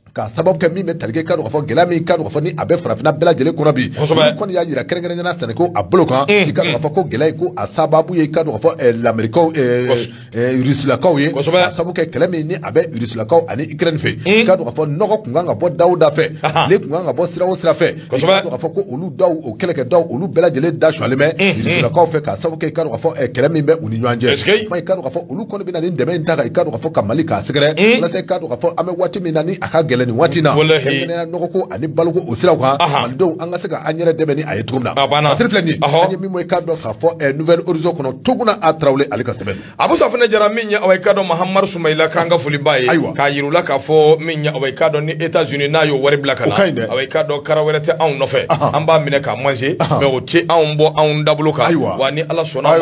ka sababu ke mi me talike ka do fo gelami ka do fo ni abe farafina bela jele kono bi ko ni ya yira kerengere na Senegal abloka ka do fo ko gelay ko asababu ye ka do fo l'américain rusila ka ye sababu ke kelami ni abe rusila ka ani Ukraine fe ka do fo noko kunganga bo dawda fe le kunganga bo sira fe ka do fo ko olu daw o keleke daw olu bela jele da shwaleme rusila ka fe ka sababu ke ka do fo kelami be uni nyanje mai ka do fo olu kono bi na ni ndeme ntaka ka do fo kamali ka sigere wala se ka do fo ame wati mi na ni aka ni watina kengena noko ani balgo osira kwa aldo anga sega anyere debe ni ayetumna atrifle ni anye mimo ikado ka fo nouvelle horizon kono tuguna atrawle alika seben abu safuna jara minya awikado Muhammad Sumaila kanga fulibaye ka yirula ka fo minya awikado ni États-Unis na yo wari blakana awikado karawerete an nofe amba mine ka manger mais oti an bo an dabluka wani ala sona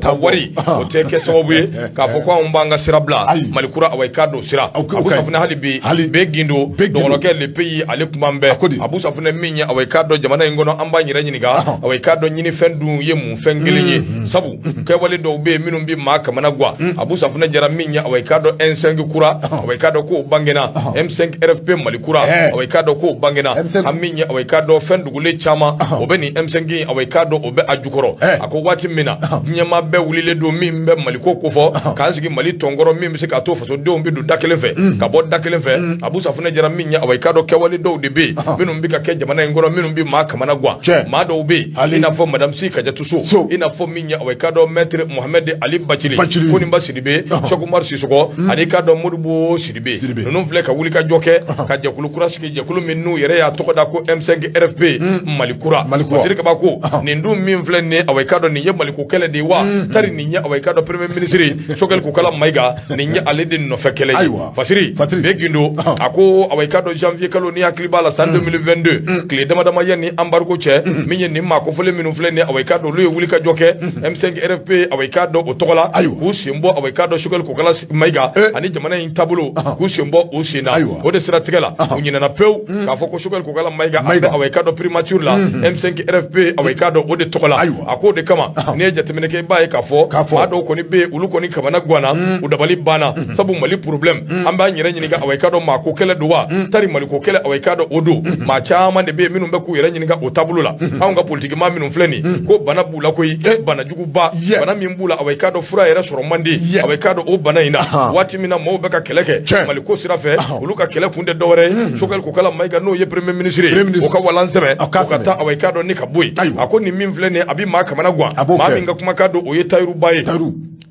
ka wari ote ke sababu ka fo ko an banga sirabla malikura awikado sira abu safuna halibi be gindo donc le pays ale kumambe abu safuna minya awikado jamana ngono amba nyira nyiniga awikado nyini fendu yemu fengelenye sabu ke wale do be minum bi maka managwa abu safuna jara minya awikado N5 kura awikado ko bangena M5 RFP malikura awikado ko bangena aminya awikado fendu gule chama obeni M5 awikado obe ajukoro ako wati mina nyama be wulile do mimbe maliko kofo kanzigi mali tongoro mimbe se ka to faso do mbi do dakelefe ka bo dakelefe abu safuna jara minya awikado ke wale do de be minum bi ka ke jamana ngoro minum bi maka managwa ma do be ina fo madam sika jatuso ina fo minya awikado maître Mohamed Ali Bachili koni mba sidibe Chokumar Sisoko anika do mudubo sidibe nonu vle ka wuli ka joke ka jakulu kurasiki jakulu minu yere ya tokoda ko M5 RFP malikura sirika bako ni ndu min vle ne awikado ni ye maliku kele de wa tari ni nya awikado premier ministre chokel ko kala maiga ni nya alede no fekele fasiri begindo ako awikado janvier kalo ni aklibala san 2022 clé dama yeni embargo che minye ni mako fle minu vle ne awikado lu wuli ka joke M5 RFP awikado otokola usimbo awikado chokel ko kala maiga ani jamana in tabulo usimbo usina o de sira tigala unyina na pew ka foko chokel ko kala maiga abe awikado premature la M5 RFP awikado o de tokola ako de kama ne jatemene ke bae ka fo ado ko ni be ulu ko ni kabana gwana udabali bana sabu mali problem amba nyire nyini ga awikado mako kele duwa tari mali ko kele awikado odo ma chama de be minum be ku yere nyini ga o tabulo la anga politique ma minum fleni ko bana bula ko yi bana jugu ba bana mimbula awikado fura yere soro mandi awikado o bana ina wati mina mo be ka keleke mali ko sira fe ulu ka kele kunde dore chokel ko kala maiga no ye premier ministre o ka walansebe o ka ta awikado ni ka boy ako ni min fleni abi ma kamana gwa ma minga kuma kado o ye tayru baye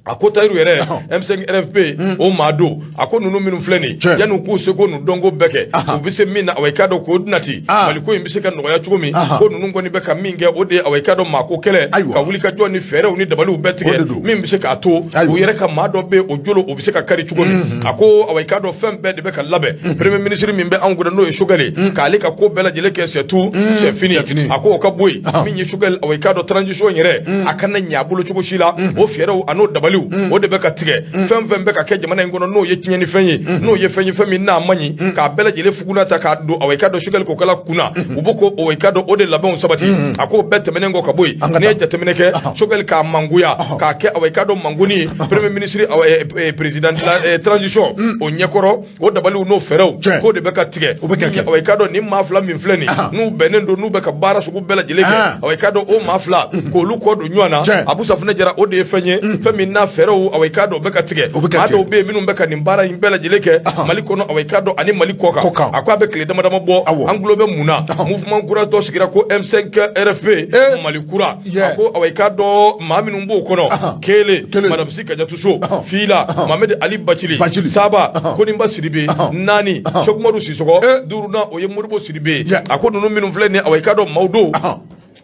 a ko Tayiru yɛrɛ M5 RFP o maado a ko nunu minnu filɛ nin yan'u k'u seko n'u dɔnko bɛɛ kɛ u bɛ se min na awɔ i k'a dɔn k'o dinati Mali ko in bɛ se ka nɔgɔya cogo min ko nunu kɔni bɛ ka min kɛ o de ye awɔ i k'a dɔn maako kɛlɛ ka wuli ka jɔ ni fɛɛrɛw ni dabaliw bɛɛ tigɛ min bɛ se k'a to u yɛrɛ ka maa dɔ bɛ o jolo o bɛ se ka kari cogo min a ko awɔ i k'a dɔn fɛn bɛɛ de bɛ ka labɛn premier ministre min bɛ anw kunna n'o ye Choguel k'ale ka ko bɛɛ lajɛlen kɛ c'est tout c'est fini a ko o ka bɔ yen min ye Choguel awɔ i k'a dɔn transition yɛrɛ a kana ɲɛ a bolo cogo si la o fɛɛrɛw a n'o dabaliw o de bɛ ka tigɛ fɛn fɛn bɛ ka kɛ jamana in kɔnɔ n'o ye tiɲɛnifɛn ye n'o ye fɛn ye fɛn min n'a man ɲi k'a bɛɛ lajɛlen fuguna ta k'a don awɔ i k'a dɔn Choguel ko kala kunna u b'o ko awɔ i k'a dɔn o de labɛnw sabati a ko bɛɛ tɛmɛnen kɔ ka bɔ yen n'i ye jateminɛ kɛ Choguel k'a mangoya k'a kɛ awɔ i k'a dɔn mangoni ye premier ministre awɔ président de la transition o ɲɛkɔrɔ o dabaliw n'o fɛɛrɛw k'o de bɛ ka tigɛ awɔ i k'a dɔn ni maa fila min filɛ nin n'u bɛnnen don n'u bɛ ka baara sugu bɛɛ lajɛlen kɛ awɔ i k'a dɔn o maa fila k'olu kɔ don ɲɔgɔn na Abu Safunɛ Jara o de ye fɛn ye fɛn min n'a fɛɛrɛw awɔ i k'a dɔn o bɛ ka tigɛ maa dɔw bɛ yen minnu bɛ ka nin baara in bɛɛ lajɛlen kɛ Mali kɔnɔ awɔ i k'a dɔn ani Mali kɔ kan a ko a bɛ tile dama dama bɔ an gulo bɛ mun na mouvement kura dɔ sigira ko M5 RFP Mali kura a ko awɔ i k'a dɔn maa minnu b'o kɔnɔ Kele Madame Si Kadiatou Sow Fila Mohamed Ali Bacili Saba Konimba Sidibe Nani Cheikh Umaru Sissoco duruna o ye Modibo Sidibe a ko ninnu minnu filɛ nin awɔ i k'a dɔn maaw don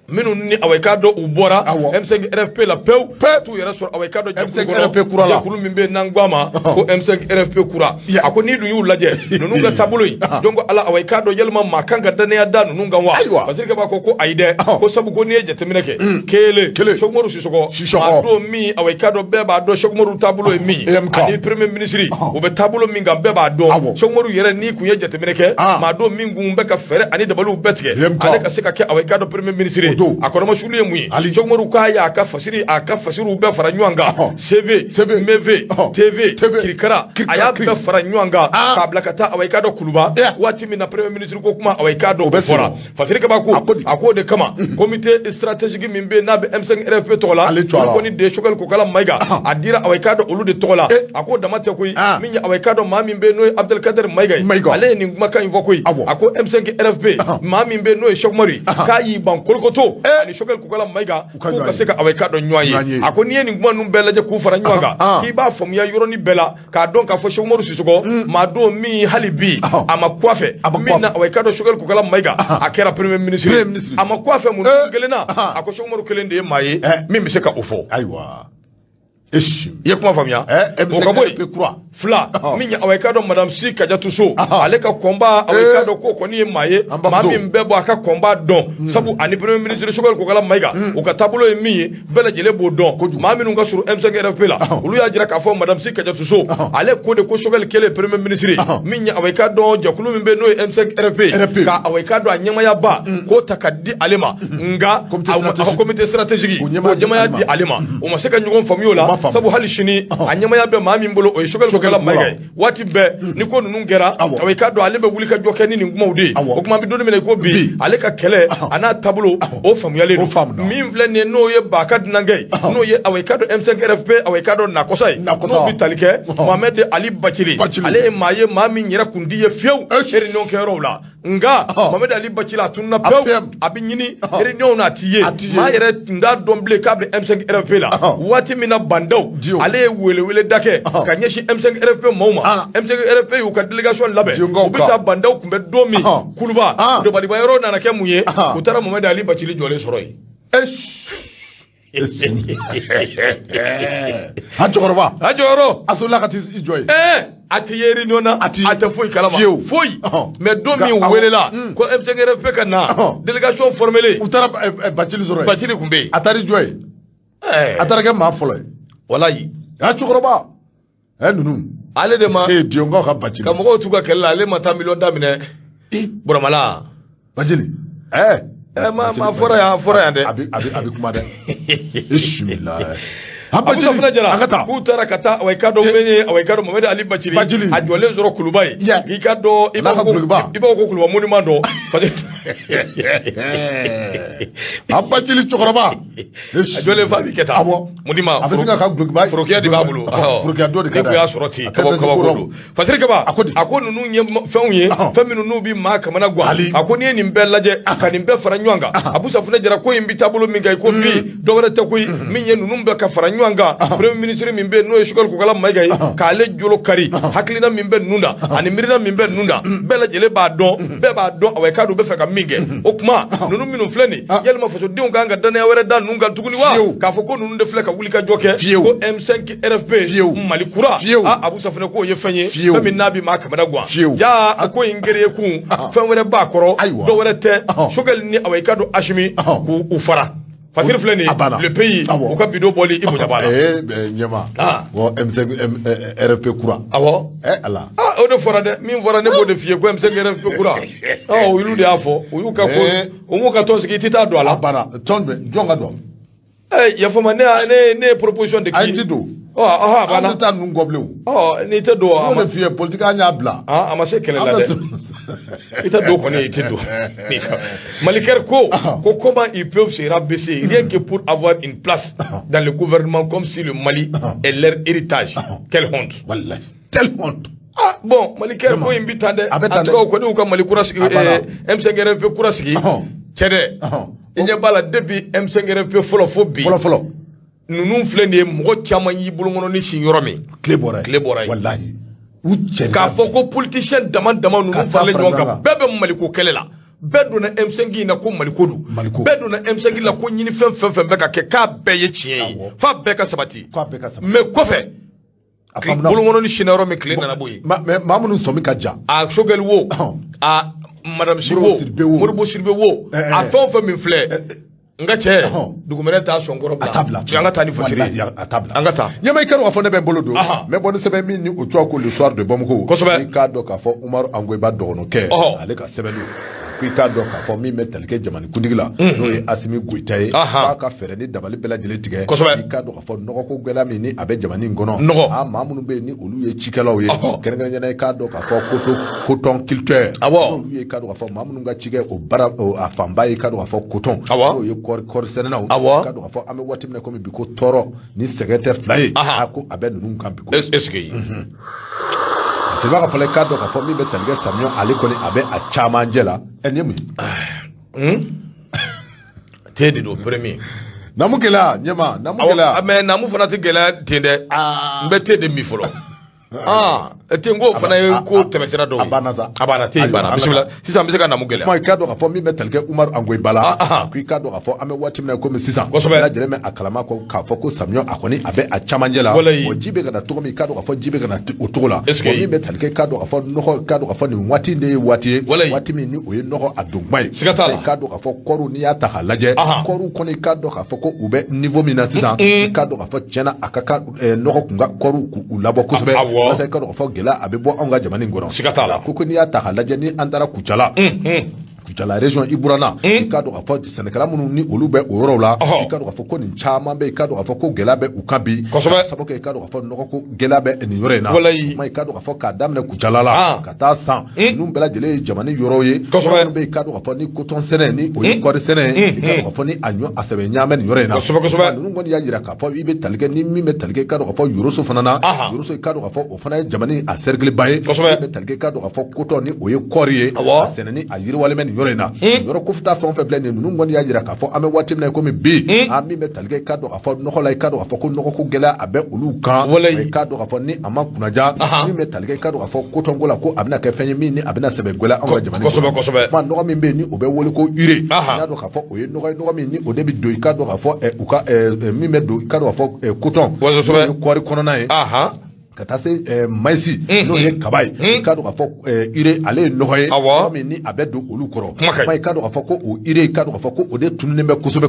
minnu ni awɔ i k'a dɔn u bɔra M5 RFP la pewu t'u yɛrɛ sɔrɔ awɔ i k'a dɔn jɛkulu min bɛ yen n'an k'a ma ko M5 RFP kura a ko n'i dun y'u lajɛ ninnu ka taabolo in donc ala awɔ i k'a dɔn yalima maa kan ka danaya da ninnu kan wa parce que b'a fɔ ko ayi dɛ ko sabu ko n'i ye jateminɛ kɛ Kele Cheikh Umaru Sissoco maa don min awɔ i k'a dɔn bɛɛ b'a dɔn Cheikh Umaru taabolo ye min ani premier ministre o bɛ taabolo min kan bɛɛ b'a dɔn Cheikh Umaru yɛrɛ n'i kun ye jateminɛ kɛ maa don min kun bɛ ka fɛɛrɛ ani dabaliw bɛɛ tigɛ ale ka se ka kɛ awɔ i k'a dɔn premier ministre a kɔrɔma sulu ye mun ye Cheikh Umaru k'a ye a ka fasiriw bɛɛ fara ɲɔgɔn kan CV MV TV kirikara a y'a bɛɛ fara ɲɔgɔn kan k'a bila ka taa awɔ i k'a dɔn Kuluba waati min na premier ministre ko kuma awɔ i k'a dɔn o bɛ fɔra fasirikɛba ko a ko de kama comité stratégique min bɛ yen n'a bɛ M5 RFP tɔgɔ la olu kɔni de Choguel Kokala Mayiga a dira awɔ i k'a dɔn olu de tɔgɔ la a ko dama tɛ koyi min ye awɔ i k'a dɔn maa min bɛ yen n'o ye Abdelkader Mayiga ye ale ye nin kumakan in fɔ koyi a ko M5 RFP maa min bɛ yen n'o ye Cheikh Umaru k'a y'i ban kolokoto ani Choguel Kokala Mayiga k'u ka se ka awɔ i k'a dɔn ɲɔgɔn ye a ko n'i ye nin kuma ninnu bɛɛ lajɛ k'u fara ɲɔgɔn kan k'i b'a faamuya yɔrɔnin bɛɛ la k'a dɔn k'a fɔ Cheikh Umaru Sissoco maa don min hali bi a ma ku a fɛ min na awɔ i k'a dɔn Choguel Kokala Mayiga a kɛra premier ministre a ma ku a fɛ mun kelen na a ko Cheikh Umaru kelen de ye maa ye min bɛ se ka o fɔ ayiwa i ye kuma faamuya o ka bɔ yen fila min ye awɔ i k'a dɔn Madame Si Kadiatou Sow ale ka kɔnba awɔ i k'a dɔn k'o kɔni ye maa ye maa min bɛɛ bɔ a ka kɔnba dɔn sabu ani premier ministre Choguel Kokala Mayiga u ka taabolo ye min ye bɛɛ lajɛlen b'o dɔn maa minnu ka surun M5 RFP la olu y'a jira k'a fɔ Madame Si Kadiatou Sow ale ko de ko Choguel kelen premier ministre min ye awɔ i k'a dɔn jɛkulu min bɛ n'o ye M5 RFP ka awɔ i k'a dɔn a ɲɛmayaba k'o ta ka di ale ma nka comité stratégique o ɲɛmaya di ale ma o ma se ka ɲɔgɔn faamuya o la sabu hali sini a ɲɛmaya bɛ maa min bolo o ye Choguel Kokala Mayiga ye waati bɛɛ ni ko ninnu kɛra awɔ i k'a dɔn ale bɛ wuli ka jɔ kɛ ni nin kumaw de ye o kuma bɛ don min na i ko bi ale ka kɛlɛ a n'a taabolo o faamuyalen don min filɛ nin ye n'o ye Baka Dunankɛ ye n'o ye awɔ i k'a dɔn M5 RFP awɔ i k'a dɔn Nakosa ye n'o bɛ tali kɛ Mohamed Ali Bacili ale ye maa min yɛrɛ kun di ye fiyewu réunion kɛyɔrɔw la nka Mohamed Ali Bacili a tununa pewu a bɛ ɲini réunion na a t'i ye maa yɛrɛ tun t'a dɔn bilen k'a bɛ M5 RFP la waati min na Bandaw ale ye welewele da kɛ ka ɲɛsin M5 RFP maaw ma M5 RFP y'u ka délégation labɛn u bɛ taa Bandaw kunbɛn don min Kuluba dabaliba yɔrɔ nana kɛ mun ye u taara Mohamed Ali Bacili jɔlen sɔrɔ yen a jɔyɔrɔ a sɔrɔla ka t'i jɔ yen a tɛ ye réunion na a tɛ foyi kalama foyi mais don min welela ko M5 RFP ka na délégation formée u taara Bacili sɔrɔ yen Bacili kun bɛ yen a taara i jɔ yen a taara kɛ maa fɔlɔ ye walayi a cɛkɔrɔba ninnu ale de ma Dionkaw ka Bacili ka mɔgɔw t'u ka kɛlɛ la ale ma taa miliyɔn daminɛ Buramala Bacili ma fɔra yan dɛ a bɛ kuma dɛ bisimilayi Abu Safunɛ Jara k'u taara ka taa awɔ i k'a dɔn min ye awɔ i k'a dɔn Mohamed Ali Bacili a jɔlen sɔrɔ Kuluba ye i k'a dɔn i b'a fɔ ko Kuluba monument dɔn Abachili chokoroba. Dole fa bi keta. Mudima. Abesinga ka glugba. Forokia di babulu. Forokia do de kada. Ko ya soroti kaba ko. Fasiri kaba. Ako nunu nye fenye. Feminu nu bi ma kamana gwa. Ako ni ni mbel laje aka ni mbel faranywanga. Abusa funa jara ko imbi tabulu minga ko bi dogara te ko minye nunu mbe ka faranywanga. Premier ministre mimbe no eshugal ko kala mai gai. Ka le jolo kari. Haklina mimbe nunda. Ani mirina mimbe nunda. Bela jele ba don. Be ba don awai kadu be feka minge. Okuma nunu minu fleni. Yelma faso diun ganga dane awere dan nunga tuguni wa. Ka foko nunu de fleka wulika joke. Ko M5 RFP malikura. Abusa funa ko ye fenye. Femi nabi ma kamana gwa. Ja ako ingere ku fenwere ba koro. Do were te shogal ni awai kadu ashimi ku ufara. Fasir fleni le pays au capido boli ibunya bala. Nyama. Wo M5 RFP kura. Awo. Ala. O de fora de min fora ne bo de fie ko M5 RFP kura. O ilu de afo, o yu ka ko, o mu ka ton siki tita do ala. Bana, tonbe, jonga do. Ya foma ne proposition de qui. Aitido. Bana. Anta nu ngoble. Ni te do. O de fie politique anya bla. Amase kele la de. Ita do ko ne ite do. Maliker ko comment ils peuvent se rabaisser rien que pour avoir une place dans le gouvernement comme si le Mali est leur héritage. Quelle honte. Wallahi. Quelle honte. Bon, Maliker ko imbitande. Atuka ko ne ko Malikura sigi M5 RFP kura sigi. Chede. Inye bala depuis M5 RFP folo bi. Folo. Nunu flene mo chama yi bulungono ni signoro mi. Clé boray. Wallahi. Ka foko politicien dama nunu farle nyonga bebe Maliko kelela. Bedo na M5 na ko Malikodu. Bedo na M5 la ko nyini fem beka ke ka beye chien. Fa beka sabati. Me kofe. Bulungono ni signoro mi clé na boyi. Mamunu somi kaja. A shogel wo. A Madame Sirwo, Moribo Sirwo, a fond min flè. Nga che, dugumene ta songoro bla. Nga ta ni fosiri. Nga ta. Nyama ikaro afone be bolodo. Me bonu sebe mi ni otua ko le soir de Bamako. Ni ka do ka fo Umar Angweba dono ke. Ale ka sebelu. Ku ka do ka fo mi metel ke jamani kundigila. No e Asimi Goitaye. Ka fere ni dabali bela jele tige. Ni ka do ka fo noko ko gwela mi ni abe jamani ngono. Mamunu be ni olu ye chikelo ye. Kenga nyana ka do ka fo coton culture. Olu ye ka do ka fo mamunu nga chige o bara afamba ye ka do ka fo coton. No ye kor senena ka do ka fo ame watimne ko mi biko toro ni secrétaire fly ako abe nunu kan biko. Est-ce que c'est pas que les cadres ka fo mi be telge samyo ale ko ni abe a chama njela enyemi. Tede do premier. Namukela nyema namukela. Mais namu fana te gela tende. Mbete de mi folo. Etengo fana ko temesera do. Abana te bana. Bismillah. Sisa mbese ka namugele. Moi kado ka fo mi metelke Umar Angwe Bala. Ku kado ka fo ame watimna ko mi sisa. La jeleme akalama ko ka fo ko samyo akoni abe a chamanjela. O jibe kana to mi kado ka fo jibe kana otola. Mi metelke kado ka fo no kado ka fo ni wati nde wati mi ni oye no adogmai. Kado ka fo koru ni ata halaje. Koru koni kado ka fo ko ube niveau mina sisa. Kado ka fo chena akaka no kunga koru ku ulabo kusbe. Parce que on faut gela abebo anga jamani ngoro kuko ni ata halaje ni andara kuchala kuchala region Iburana ikado ka fo Senegal munu ni olube oro la ikado ka fo ko ni chama be ikado ka fo ko gela be ukabi saboke ikado ka fo noko ko gela be ni yore na ma ikado ka fo ka damne kuchala la kata san nu bela jele jamani yoro ye be ikado ka fo ni coton sene ni oyi kori sene ikado ka fo ni anyo asebe nyame ni yore na nu ngoni ya yira ka fo ibe talge ni mi me talge ikado ka fo yoro so fanana yoro so ikado ka fo o fana jamani a cercle baye be talge ikado ka fo coton ni oyi kori ye sene ni ayiri wale men yorena yoro kufuta fon fe blende nunu ngoni ya jira ka fo ame watim na ko mi bi ami metalge kado ka fo noko la kado ka fo ko noko ko gela abe ulu kan kado ka fo ni ama kunaja mi metalge kado ka fo ko tongola ko abna ka fenye mi ni abna sebe gola anga jamani ma noko mi be ni obe wole ko ure kado ka fo oye noko mi ni odebi do kado ka fo uka mi me do kado ka fo coton ko ri kono na e kata se maisi no ye kabai kado ka fo ire ale nohoye mi ni abedo olukoro mai kado ka fo ko o ire kado ka fo ko o de tunne be kusube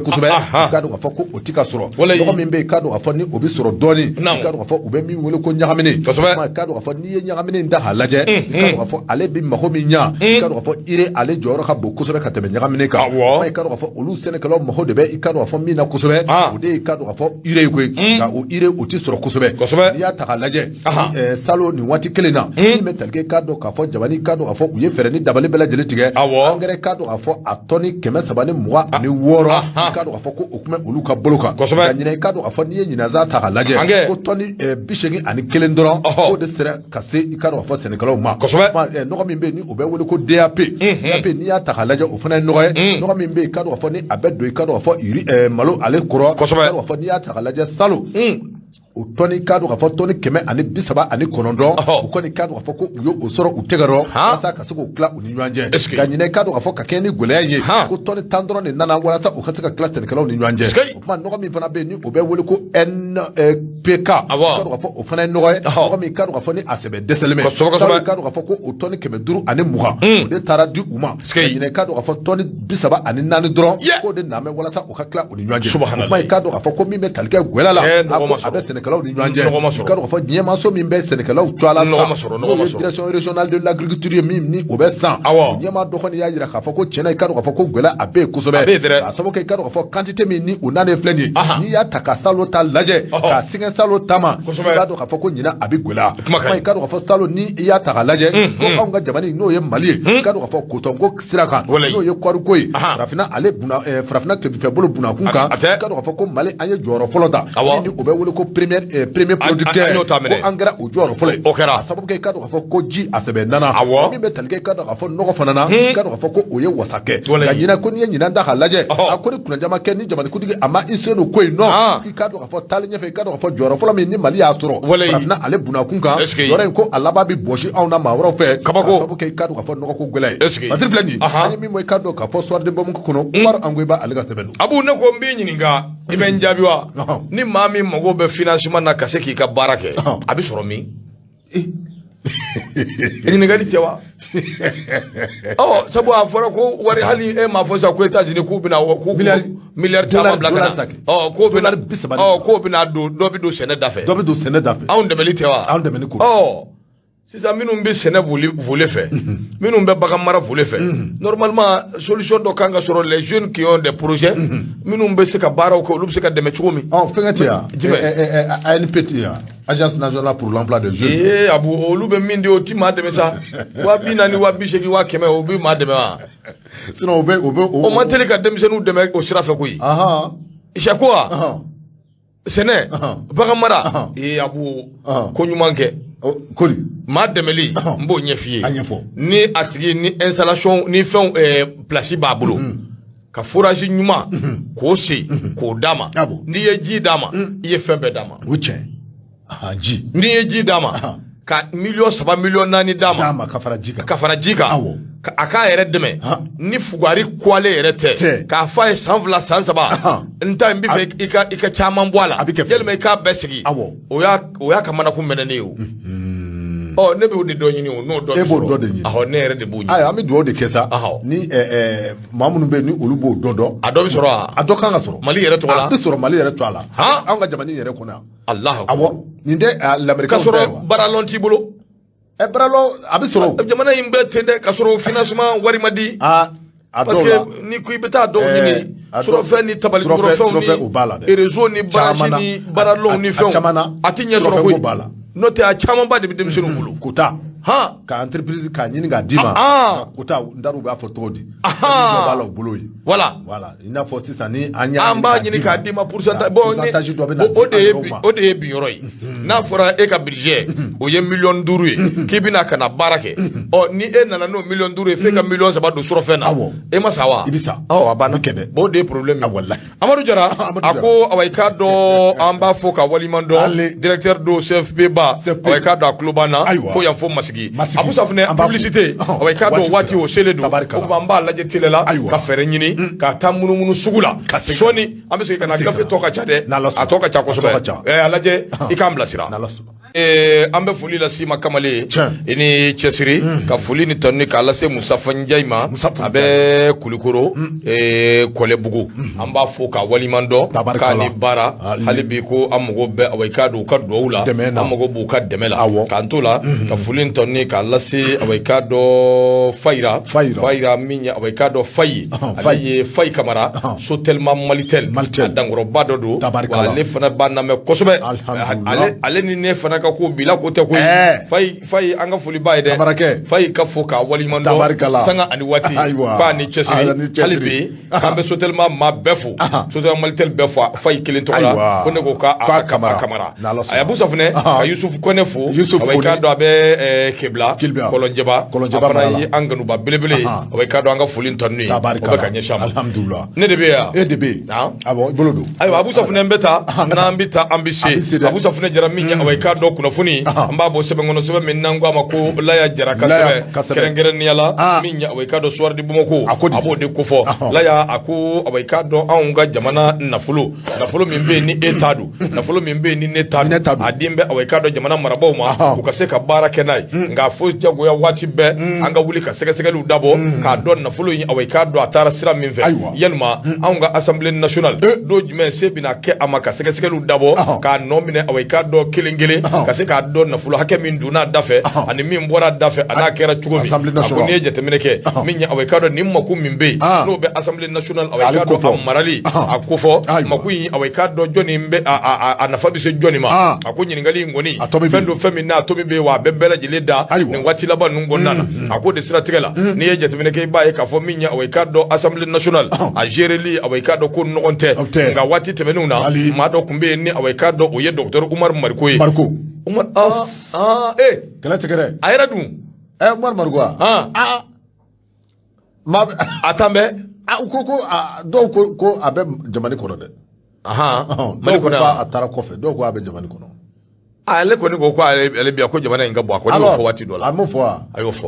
kado ka fo ko o tika soro no mi be kado ka fo ni obi soro doni kado ka fo ube mi wole ko nyagamene mai kado ka fo ni ye nyagamene nda halaje kado ka fo ale bi mahomi nya kado ka fo ire ale joro ka bo kusube ka tebe nyagamene ka mai kado ka fo olu senekalo mahode be kado ka fo mi na kusube o de kado ka fo ire ko ka o ire o ti soro kusube ya ta halaje salo ni waati kelen na ni bɛ talikɛ k'a dɔn k'a fɔ jabani k'a dɔn k'a fɔ u ye fɛɛrɛ ni dabali bɛɛ lajɛlen tigɛ angɛrɛ k'a dɔn k'a fɔ a tɔni 320 ani 6 k'a dɔn k'a fɔ ko o tun bɛ olu ka bolo kan ka ɲinɛ k'a dɔn k'a fɔ n'i ye ɲinɛnsan ta k'a lajɛ ko tɔni 81 ani 1 dɔrɔn k'o de sera ka se i k'a dɔn k'a fɔ sɛnɛkɛlaw ma nɔgɔ min bɛ yen ni o bɛ wele ko DAP DAP n'i y'a ta k'a lajɛ o fana ye nɔgɔ ye nɔgɔ min bɛ yen k'a dɔn k'a fɔ ni a bɛ don i k'a dɔn k'a fɔ malo ale kɔrɔ k'a dɔn k'a fɔ n'i y'a ta k'a lajɛ salo o tɔni k'a dɔn k'a fɔ tɔni 139 o kɔni k'a dɔn k'a fɔ ko u ye o sɔrɔ u tɛgɛ rɔ walasa ka se k'o tila u ni ɲɔgɔn cɛ ka ɲinɛ k'a dɔn k'a fɔ ka kɛ ni gɛlɛya ye ko tɔni 10 dɔrɔn de nana walasa u ka se ka tila sɛnɛkɛlaw ni ɲɔgɔn cɛ o tuma nɔgɔ min fana bɛ yen ni o bɛ wele ko NPK k'a dɔn k'a fɔ o fana ye nɔgɔ ye nɔgɔ min k'a dɔn k'a fɔ ni a sɛbɛ dɛsɛlen bɛ k'a dɔn k'a fɔ ko o tɔni 520 ani 20 o de taara di u ma ka ɲinɛ k'a dɔn k'a fɔ tɔni 34 dɔrɔn k'o de nana walasa u ka tila u ni ɲɔgɔn cɛ o tuma k'a dɔn k'a fɔ ko min bɛ talikɛ gwɛlɛ la a bɛ sɛnɛkɛlaw ni ɲɔgɔn cɛ ka dɔn k'a fɔ diɲɛmaso min bɛ sɛnɛkɛlaw cɔ a la sa n'o ye direction régionale de l'agriculture ye min ni o bɛ san ɲɛma dɔ kɔni y'a jira k'a fɔ ko tiɲɛna i ka dɔn k'a fɔ ko gɛlɛya a bɛ yen kosɛbɛ k'a sababu kɛ i ka dɔn k'a fɔ quantité min ni o nalen filɛ nin ye n'i y'a ta ka salo ta lajɛ k'a sɛgɛn salo ta ma i b'a dɔn k'a fɔ ko ɲina a bɛ gɛlɛya i ka dɔn k'a fɔ salo ni i y'a ta k'a lajɛ fo anw ka jamana n'o ye Mali ye i ka dɔn k'a fɔ coton sira kan n'o ye kɔɔriko ye farafinna tilebinfɛbolo bunakun kan i ka dɔn k'a fɔ ko Mali an ye jɔyɔrɔ fɔlɔ ta ni o bɛ wele ko premier producteur angɛrɛ o jɔyɔrɔ fɔlɔ ye o kɛra sababu kɛ i ka dɔn k'a fɔ ko ji a sɛbɛ nana min bɛ talikɛ i ka dɔn k'a fɔ nɔgɔ fana na i ka dɔn k'a fɔ ko o ye wasa kɛ ka ɲinɛ ko n'i ye ɲinɛ da k'a lajɛ a ko ni kunnaja kɛ ni jamanikuntigi a ma i sen don ko in nɔ i ka dɔn k'a fɔ taali ɲɛfɛ i ka dɔn k'a fɔ jɔyɔrɔ fɔlɔ min ni Mali y'a sɔrɔ farafinna ale bunakun kan yɔrɔ in ko a laban bɛ bɔsi anw na maa wɛrɛw fɛ kabako sababu kɛ i ka dɔn k'a fɔ nɔgɔ ko gɛlɛya ye Masiri filɛ nin ye an ye min fɔ i ka dɔn k'a fɔ soir de Bamuku kɔnɔ Umaru Angoyiba ale ka sɛbɛn don Abu ne ko n b'i ɲininka i bɛ n jaabi wa ni maa min mago bɛ financement na ka se k'i ka baara kɛ a bɛ sɔrɔ min ɲininkali tɛ wa sabu a fɔra ko wari hali e m'a fɔ sa ko États-Unis k'u bɛna miliyari caman bila ka na k'o bɛna dɔ bɛ don sɛnɛ da fɛ anw dɛmɛli tɛ wa anw dɛmɛli ko sisan minnu bɛ sɛnɛ volet fɛ minnu bɛ bagan mara volet fɛ normalement solution dɔ kan ka sɔrɔ les jeunes qui ont des projets minnu bɛ se ka baaraw kɛ olu bɛ se ka dɛmɛ cogo min fɛnkɛ tɛ yan ANPT yan Agence nationale pour l'emploi des jeunes Abu olu bɛ min di o ti maa dɛmɛ sa 40,000 40,000 100,000 o bɛ maa dɛmɛ wa sinon o man teli ka denmisɛnninw dɛmɛ o sira fɛ koyi Ishaku wa sɛnɛ bagan mara Abu ko ɲuman kɛ koli maa dɛmɛli n b'o ɲɛf'i ye ni a tigi ni installation ni fɛnw place b'a bolo ka forage ɲuman k'o se k'o d'a ma n'i ye ji d'a ma i ye fɛn bɛɛ d'a ma o tiɲɛ ji n'i ye ji d'a ma ka 3 miliyɔn 4 d'a ma ka fara ji kan a k'a yɛrɛ dɛmɛ ni fugari kuwalen yɛrɛ tɛ k'a fɔ a ye san 2 san 3 n ta n bɛ fɛ i ka caman bɔ a la yalima i k'a bɛɛ sigi o y'a ka manakun mɛnɛ ne ye o ne b'o de dɔ ɲini o n'o dɔ b'o dɔ de ɲini ne yɛrɛ de b'o ɲini ayi an bɛ dugawu de kɛ sa ni maa minnu bɛ yen ni olu b'o dɔ dɔn a dɔ bɛ sɔrɔ a dɔ kan ka sɔrɔ Mali yɛrɛ tɔgɔ la a tɛ sɔrɔ Mali yɛrɛ to a la anw ka jamana in yɛrɛ kɔnɔ yan Alahu nin tɛ lamɛrikaw ka sɔrɔ baralɔn t'i bolo baralɔn a bɛ sɔrɔ jamana in bɛɛ ten dɛ ka sɔrɔ financement wari ma di parce que ni ko i bɛ taa dɔw ɲini surɔfɛn ni tabalikɔrɔfɛnw ni réseau ni barrage ni baralɔnw ni fɛnw a tɛ ɲɛ sɔrɔ koyi n'o tɛ a camanba de bɛ denmisɛnninw bolo kota ka entreprise k'a ɲini k'a d'i ma kota n t'a dɔn u b'a fɔ cogo di b'a la u bolo ye voilà i n'a fɔ sisan ni an b'a ɲini k'a d'i ma pourcentage bon o de ye bi yɔrɔ ye n'a fɔra e ka budget o ye 5,000,000 ye k'i bɛna ka na baara kɛ ni e nana n'o 5,000,000 ye f'e ka 3 don surɔfɛn na e ma sa wa i bɛ sa a banna o de ye problème ye wallahi Amadu Jara a ko awa i k'a dɔn an b'a fɔ ka waliɲuman dɔn directeur do CFP ba awa i k'a dɔn a tulo b'an na fo yan fo Masigi Abu Safunɛ publicité awa i k'a dɔn waati o selen don ko an b'a lajɛ télé la ka fɛɛrɛ ɲini ka taa munumunu sugu la sɔɔni an bɛ segin ka na gafe tɔ ka ca dɛ a tɔ ka ca kosɛbɛ a lajɛ i k'an bilasira an bɛ foli lase ma Kamalen i ni cɛsiri ka foli ni tanu k'a lase Musafa Njayi ma a bɛ Kulikoro Kɔlɛbugu an b'a fɔ ka waliɲuman dɔn k'a ni baara hali bi ko an mago bɛ awa i k'a dɔn u ka duwawu la an mago b'u ka dɛmɛ la k'an to la ka foli ni tanu k'a lase awa i k'a dɔn Fayira min ye awa i k'a dɔn Fayi ale ye Fayi Kamara Sotelma Malitel a dankɔrɔba dɔ don wa ale fana b'a lamɛn kosɛbɛ ale ni ne fana ka ko bila ko te ko fay an ka foli ba ye dɛ fay ka fo ka waliman dɔ sanga ani waati fa ni cɛsiri hali bi k'an bɛ sotelima maa bɛɛ fo sotelima malitel bɛɛ fo fay kelen tɔgɔ la ko ne ko k'a kamara a yabu safunɛ ka Yusufu Kɔnɛ fo a k'a dɔn a bɛ Kebla Kɔlɔnjɛba a fana ye an ganuba belebele a k'a dɔn an ka foli tɔnu ye o bɛ ka ɲɛsin a ma ne de bɛ yan e de bɛ ayiwa Abu Safunɛ n bɛ taa n'an bɛ taa an bɛ se Abu Safunɛ Jara min ye a k'a dɔn kunnafoni an b'a bɔ sɛbɛn kɔnɔ sɛbɛn min n'an ko a ma ko Laya Jara ka sɛbɛn kɛrɛnkɛrɛnnenya la min ye a k'a dɔn Soir du Bamako a b'o de kofɔ Laya a ko a k'a dɔn anw ka jamana nafolo min bɛ yen ni e t'a dun nafolo min bɛ yen ni ne t'a dun a den bɛ a k'a dɔn jamana marabaaw ma u ka se ka baara kɛ n'a ye nka fo jagoya waati bɛɛ an ka wuli ka sɛgɛsɛgɛliw dabɔ k'a dɔn nafolo in a k'a dɔn a taara sira min fɛ yalima anw ka Assemblée nationale do jumɛn se bɛna kɛ a ma ka sɛgɛsɛgɛliw dabɔ k'a nɔ minɛ a k'a dɔn kelen kelen ka se k'a dɔn nafolo hakɛ min donna da fɛ ani min bɔra da fɛ a n'a kɛra cogo min a ko n'i ye jateminɛ kɛ min ye a k'a dɔn nin mako min bɛ yen n'o bɛ Assemblée nationale a k'a dɔn a marali a kofɔ mako in a k'a dɔn jɔnni bɛ a nafa bɛ se jɔnni ma a ko ɲininkali in kɔni fɛn don fɛn min n'a tomi bɛ yen wa a bɛɛ bɛɛ lajɛlen da nin waati laban ninnu kɔnɔna na a ko de siratigɛ la n'i ye jateminɛ kɛ i b'a ye k'a fɔ min ye a k'a dɔn Assemblée nationale a géreli a k'a dɔn ko ɲɔgɔn tɛ nka waati tɛmɛnenw na maa dɔ tun bɛ yen ni a k'a dɔn o ye Docteur Umar Mariko ye Umar kɛlɛ tigɛ a yɛrɛ dun Umar Mariko a tan bɛ ko dɔw ko a bɛ jamana kɔnɔ dɛ dɔw ko a taara kɔfɛ dɔw ko a bɛ jamana kɔnɔ ale kɔni ko ale biya ko jamana in ka bɔ a kɔni y'o fɔ waati dɔ la a m'o fɔ wa a y'o fɔ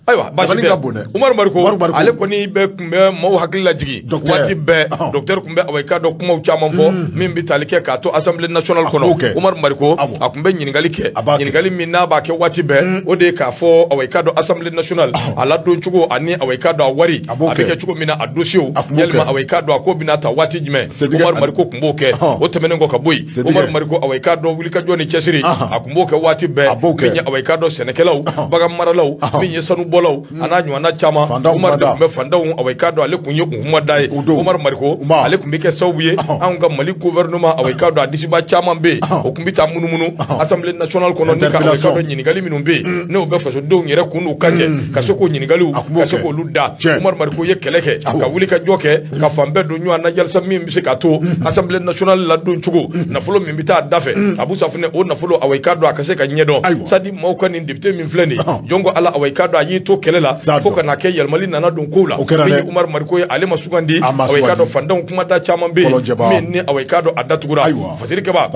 ayiwa basi tɛ Umar Mariko ale kɔni tun bɛ maaw hakili lajigi waati bɛɛ docteur tun bɛ a k'a dɔn kumaw caman fɔ min bɛ tali kɛ k'a to Assemblée nationale kɔnɔ Umar Mariko a tun bɛ ɲininkali kɛ ɲininkali min n'a b'a kɛ waati bɛɛ o de ye k'a fɔ a k'a dɔn Assemblée nationale a ladon cogo ani a k'a dɔn a wari a bɛ kɛ cogo min na a dossier yalima a k'a dɔn a ko bɛna ta waati jumɛn Umar Mariko tun b'o kɛ o tɛmɛnen kɔ ka bɔ yen Umar Mariko a k'a dɔn wulikajɔ ni cɛsiri a kun b'o kɛ waati bɛɛ min ye a k'a dɔn sɛnɛkɛlaw bagan maralaw min ye sanubɔlaw a n'a ɲɔgɔnna caman Umar de tun bɛ fantanw a k'a dɔn ale tun ye kunkumada ye Umar Mariko ale tun bɛ kɛ sababu ye anw ka Mali gouvernement a k'a dɔn a disiba caman bɛ yen o tun bɛ taa munumunu Assemblée nationale kɔnɔ ni ka a k'a dɔn ɲininkali minnu bɛ yen n'o bɛ fasodenw yɛrɛ kun n'u kan cɛ ka se k'o ɲininkaliw ka se k'olu da Umar Mariko ye kɛlɛ kɛ ka wuli ka jɔ kɛ ka fan bɛɛ don ɲɔgɔn na yalisa min bɛ se ka to Assemblée nationale ladon cogo nafolo min bɛ taa da fɛ Abu Safunɛ o nafolo a k'a dɔn a ka se ka ɲɛdɔn sadi maaw ka nin député min filɛ nin jɔnko Ala a k'a dɔn a y'i to kɛlɛ la fo ka na kɛ yɛlɛmali nana don kow la min ye Umar Mariko ye ale ma sugandi a k'a dɔn fantanw kumada caman bɛ yen min ni a k'a dɔn a datugura fasirikɛba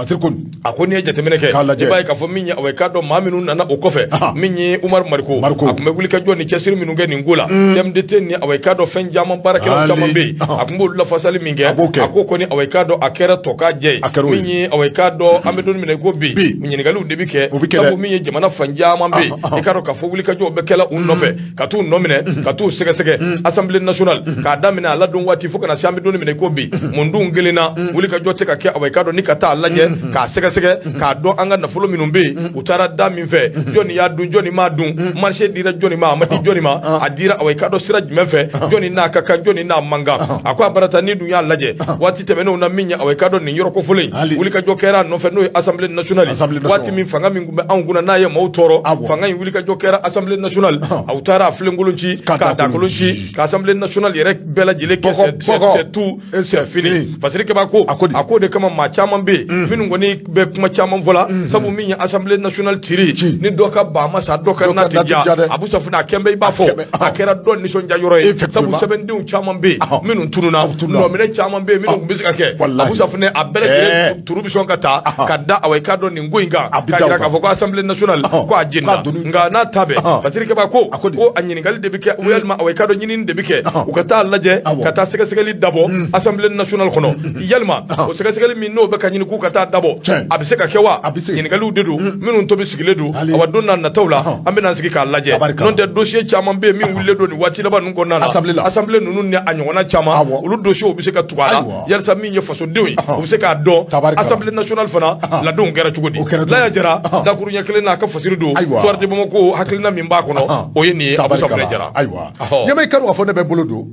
a ko n'i ye jateminɛ kɛ i b'a ye k'a fɔ min ye a k'a dɔn maa minnu nana o kɔfɛ min ye Umar Mariko a tun bɛ wulikajɔ ni cɛsiri minnu kɛ nin ko la CMDT ni a k'a dɔn fɛn caman baarakɛlaw caman bɛ yen a tun b'olu lafasali min kɛ a ko kɔni a k'a dɔn a kɛra tɔka jɛ ye min ye a k'a dɔn an bɛ don minɛ ko bi ɲininkaliw de bɛ kɛ sabu min ye jamana fan caman bɛ yen i k'a dɔn k'a fɔ wulikajɔw bɛ kɛla u nɔfɛ ka t'u nɔ minɛ ka t'u sɛgɛsɛgɛ Assemblée nationale k'a daminɛ a ladon waati fo ka na se an bɛ don minɛ ko bi mun dun gelenna wulikajɔ tɛ ka kɛ a k'a dɔn ni ka taa lajɛ k'a sɛgɛsɛgɛ k'a dɔn an ka nafolo minnu bɛ yen u taara da min fɛ jɔnni y'a dun jɔnni m'a dun marché dira jɔnni ma a ma di jɔnni ma a dira a k'a dɔn sira jumɛn fɛ jɔnni n'a ka kan jɔnni n'a man kan a ko a barata ni dun y'a lajɛ waati tɛmɛnenw na min ye a k'a dɔn nin yɔrɔ kofɔlen wulikajɔ kɛra a nɔfɛ n'o ye Assemblée nationale waati min fanga min tun bɛ anw kunna n'a ye maaw tɔɔrɔ fanga in wulikajɔ kɛra Assemblée nationale aw taara a filenkolon ci k'a dakolon ci ka Assemblée nationale yɛrɛ bɛɛ lajɛlen kɛ c'est tout c'est fini fasirikɛba ko a ko de kama maa caman bɛ yen minnu kɔni bɛ kuma caman fɔ la sabu min ye Assemblée nationale ciri ni dɔ ka ban ma sa dɔ ka n'a tɛ diya Abu Safunɛ a kɛnbɛ i b'a fɔ a kɛra dɔ nisɔndiya yɔrɔ ye sabu sɛbɛndenw caman bɛ yen minnu tununa nɔminɛ caman bɛ yen minnu tun bɛ se ka kɛ Abu Safunɛ a bɛɛ lajɛlen turu bɛ sɔn ka taa ka da a k'a dɔn nin ko in kan k'a jira k'a fɔ ko Assemblée nationale ko a jenina nka n'a ta bɛɛ fasirikɛba ko a ɲininkali de bɛ kɛ u yalima a k'a dɔn ɲinini de bɛ kɛ u ka taa lajɛ ka taa sɛgɛsɛgɛli dabɔ Assemblée nationale kɔnɔ yalima o sɛgɛsɛgɛli min n'o bɛ ka ɲini k'u ka taa dabɔ a bɛ se ka kɛ wa ɲininkaliw de don minnu to bɛ sigilen don awa don n'a nataw la an bɛna sigi k'a lajɛ n'o tɛ dossier caman bɛ yen min wulilen don nin waati laban ninnu kɔnɔna na Assemblée ninnu ni a ɲɔgɔnna caman olu dossiers bɛ se ka tugu a la yalisa min ye fasodenw ye u bɛ se k'a dɔn Assemblée nationale fana ladenw kɛra cogo di Laya Jara dakuru ɲɛ kelen n'a ka fasiri don Soir du Bamako hakilina min b'a kɔnɔ o ye nin ye Abu Safunɛ Jara ayiwa ɲɛma i ka dɔn k'a fɔ ne bɛ bolo don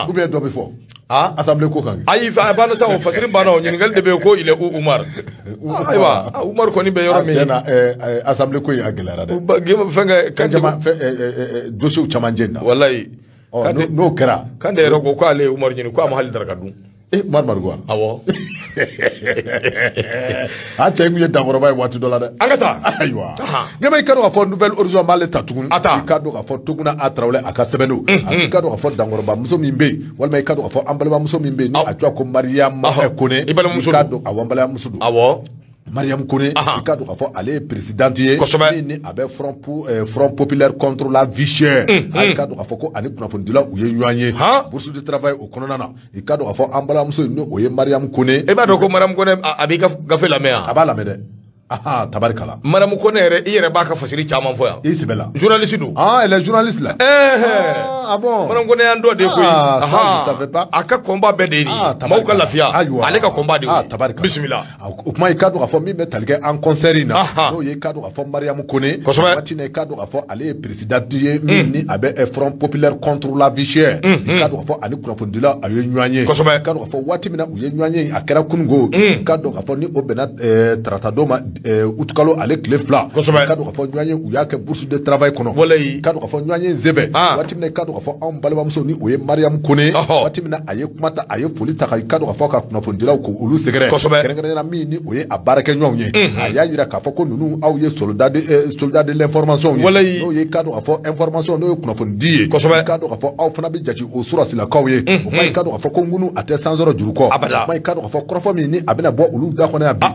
ou bien dɔ bɛ fɔ assemblée ko kan ayi fa bana ta fasiri bana o nyingal de be ko ile Umar aywa Umar ko ni be yoro mi assemblée ko ya gelara de gema fenga kan jama dossier chamanjenda wallahi no kera kan de rogo ko ale Umar nyini ko am hal darkadu Mar gwa awo ata ngi dangoro bay wati dola de angata aywa ngema ikado ka fo nouvelle horizon mal ta tugun ikado ka fo tuguna atrawle aka sebendo ikado ka fo dangoro ba muso mimbe walma ikado ka fo ambalba muso mimbe ni atwa ko Mariam Kone ikado awambala muso awo Mariam Kone ikado ka fo ale présidente ye ni abe front populaire contre la vie chère ikado ka fo ko ani kuna fondila uye nyanye bourse de travail au konona ikado ka fo ambala muso ni oye Mariam Kone e ba do ko Mariam Kone abi gafe la mea abala mede tabarikala Mariam Kone yere ba ka fasiri chaman foya isibela journaliste do elle est journaliste là bon Mariam Kone ando de ko je savais pas aka combat bedeni mauka lafia ale ka combat de tabarikala bismillah ukuma ikado ka fo mi metalike en concert ina no ye kado ka fo Mariam Kone matina kado ka fo ale président ye ni abe front populaire contre la vie chère kado ka fo ani kuna fondila ayo nyanye kado ka fo wati mina uye nyanye akera kungo kado ka fo ni obena tratado ma utkalo ale klefla kado ka fo nyanye uyake bourse de travail kono kado ka fo nyanye zebe wati mina kado ka fo am balba muso ni oye Mariam Kone wati mina aye kumata aye folita ka kado ka fo ka kuna fondila ko ulu segere kerengere na mi ni oye abarake nyonye aya yira ka fo ko nunu aw ye soldat de l'information no ye kado ka fo information no kuna fondi kado ka fo aw fana bi jaji o sura sila kawye o mai kado ka fo ko ngunu ate sanzoro juruko mai kado ka fo krofo mi ni abena bo ulu da kona abi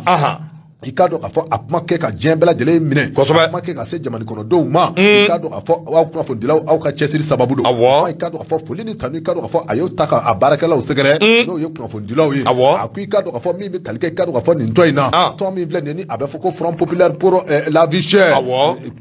ikado ka fo apma ke ka jembela jele mine apma ke ka se jamani kono do ma ikado ka fo wa kuna fo dilaw au ka chesiri sababu do ikado ka fo folini tanu ikado ka fo ayo taka abarakala o segere no ye kuna fo dilaw ye akui ikado ka fo mi mi talike ikado ka fo ni ntoina to mi vle ni abe fo ko front populaire pour la vie chère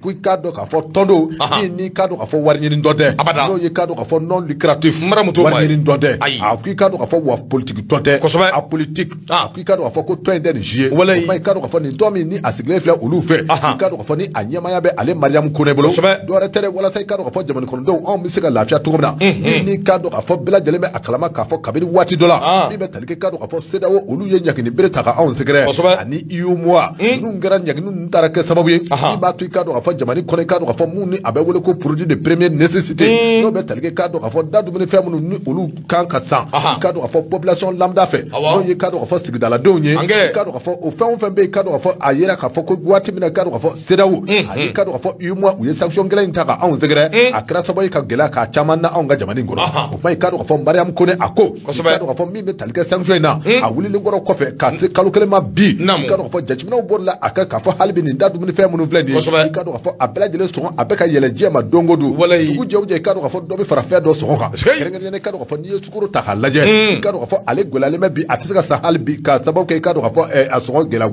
ku ikado ka fo tondo ni ikado ka fo warni ndode no ye ikado ka fo non lucratif warni ndode akui ikado ka fo wa politique tote a politique akui ikado ka fo ko to energie ikado fo ni tomi ni asigle fla ulu fe ikado ko fo ni anyama ya be ale Mariam Kone bolo do re tere wala sai ikado ko fo jamani kono do on mi sega lafia to gomna ni ikado ko fo bela jele me akalama ka fo kabiri wati dola ni be talike ikado ko fo seda wo ulu ye nyakini bere taka on segre ani iyo moa nu ngara nyakini nu tarake sababu ye ni ba to ikado ko fo jamani kono ikado ko fo mu ni abe wole ko produit de première nécessité no be talike ikado ko fo dadu mini fe mu ni ulu kan ka san ikado ko fo population lambda fe no ye ikado ko fo sigdala do nye ikado ko fo o fe be kado ka fo ayera ka fo ko wati mina kado ka fo sedawo ali kado ka fo yumwa uye sanction gela intaka an zegere akra saboy ka gela ka chaman na an ga jamani ngoro o mai kado ka fo Mariam Kone ako kado ka fo mi metalike sanction na a wuli ngoro kofe ka te kalu kelema bi kado ka fo jajimina borla aka ka fo halbi ni ndadu mini fe munu vleni kado ka fo abela jele so abeka yele jema dongodu tugu jewje kado ka fo dobi fara fe do so ka kerengene kado ka fo ni sukuru ta halaje kado ka fo ale golale me bi atisaka sa halbi ka sababu ke kado ka fo aso gela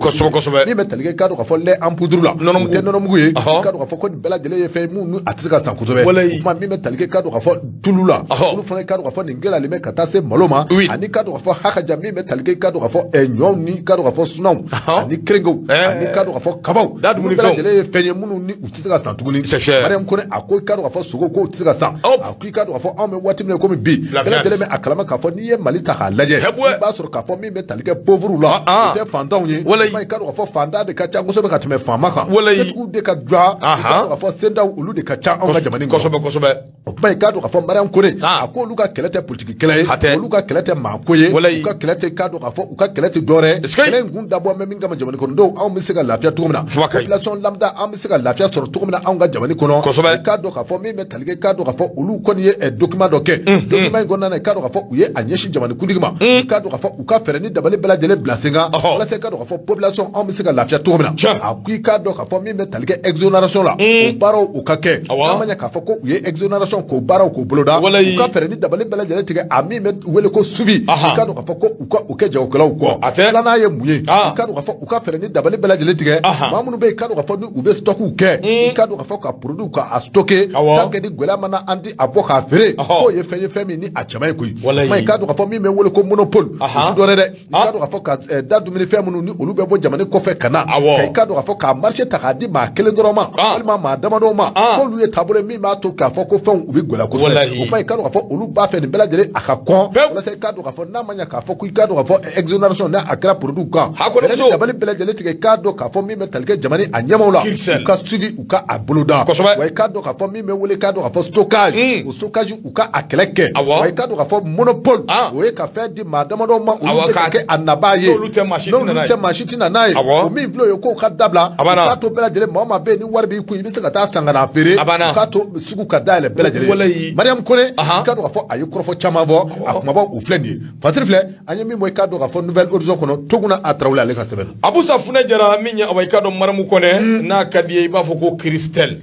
ni metalike kado ka fo le ampudru la te nono muye kado ka fo ko bela jele ye fe mu nu atisaka sa kutobe ma mi metalike kado ka fo tulula ulu fona kado ka fo ningela le me kata se maloma ani kado ka fo haka jami metalike kado ka fo enyon ni kado ka fo sunaw ani krengo ani kado ka fo kabaw dadu mu bela jele ye fe mu ni utisaka sa tuguni Mariam Kone akoy kado ka fo sugo ko utisaka sa akoy kado ka fo ame wati me ko mi bi bela jele me akalama ka fo ni ye malita ka laje ba sur ka fo mi metalike pauvre la te fandaw ye mai kado ka fo fanda de ka chango so be ka teme fama ka setu de ka dwa ka fo senda ulu de ka cha on ga jamani kosobe mai kado ka fo Mariam Kone ako luka kelete politique kele luka kelete makoye luka kelete kado ka fo uka kelete dore kele ngunda bo me minga jamani kono do on mi sega lafia tumna population lambda on mi sega lafia soro tumna on ga jamani kono kado ka fo mi metalike kado ka fo ulu koni ye document doke document gonna na kado ka fo uye anyeshi jamani kundigma kado ka fo uka fereni dabale bela jele blasinga wala se kado ka fo population on mi sega lafia tumna akui kado ka fo mi metalike exoneration la o baro o kake amanya ka fo ko uye exoneration ko baro ko boloda uka fereni dabale bela jele tige ami me wele ko subi kado ka fo ko uka jaw kala ko lana ye muye kado ka fo uka fereni dabale bela jele tige mamunu be kado ka fo ni ube stock uke kado ka fo ka produit ka a stocker tanke di gwela mana andi aboka fere ko ye fe mi ni a chamai ko mai kado ka fo mi me wele ko monopole do re de kado ka fo ka dadu mi fe munu ni olu be bo jamane kɔfɛ kana ka ka dɔn k'a fɔ k'a marché ta k'a di maa kelen dɔrɔn ma walima maa damadɔ ma k'olu ye taabolo min b'a to k'a fɔ ko fɛnw u bɛ gɛlɛya kosɛbɛ o kuma i ka dɔn k'a fɔ olu b'a fɛ nin bɛɛ lajɛlen a ka kɔn walasa i ka dɔn k'a fɔ n'a ma ɲɛ k'a fɔ ko i ka dɔn k'a fɔ exonération n'a a kɛra produit kan dabali bɛɛ lajɛlen tigɛ i ka dɔn k'a fɔ min bɛ tali kɛ jamana a ɲɛmaaw la u ka suivi u ka a boloda wa i ka dɔn k'a fɔ min bɛ wele k'a dɔn k'a fɔ stockage o stockage u ka a kɛlɛ kɛ wa i ka dɔn k'a fɔ monopole o ye ka fɛn di maa damadɔ ma olu de ka kɛ a nabaa ye n'olu tɛ maa si tɛ na n'a ye o min filɛ o ye k'o ka dabila u k'a to bɛɛ lajɛlen maa o maa bɛ yen ni wari b'i kun i bɛ se ka taa san ka na feere u k'a to sugu ka dayɛlɛ bɛɛ lajɛlen Mariam Kone i ka dɔn k'a fɔ a ye kɔrɔfɔ caman fɔ a kumabaw u filɛ nin ye Fatiri filɛ an ye min bɔ i ka dɔn k'a fɔ Nouvelle Horizon kɔnɔ Toguna a Tarawele ale ka sɛbɛn Abusa Funɛ Jara min ye awa i ka dɔn Mariam Kone n'a ka di ye i b'a fɔ ko Christelle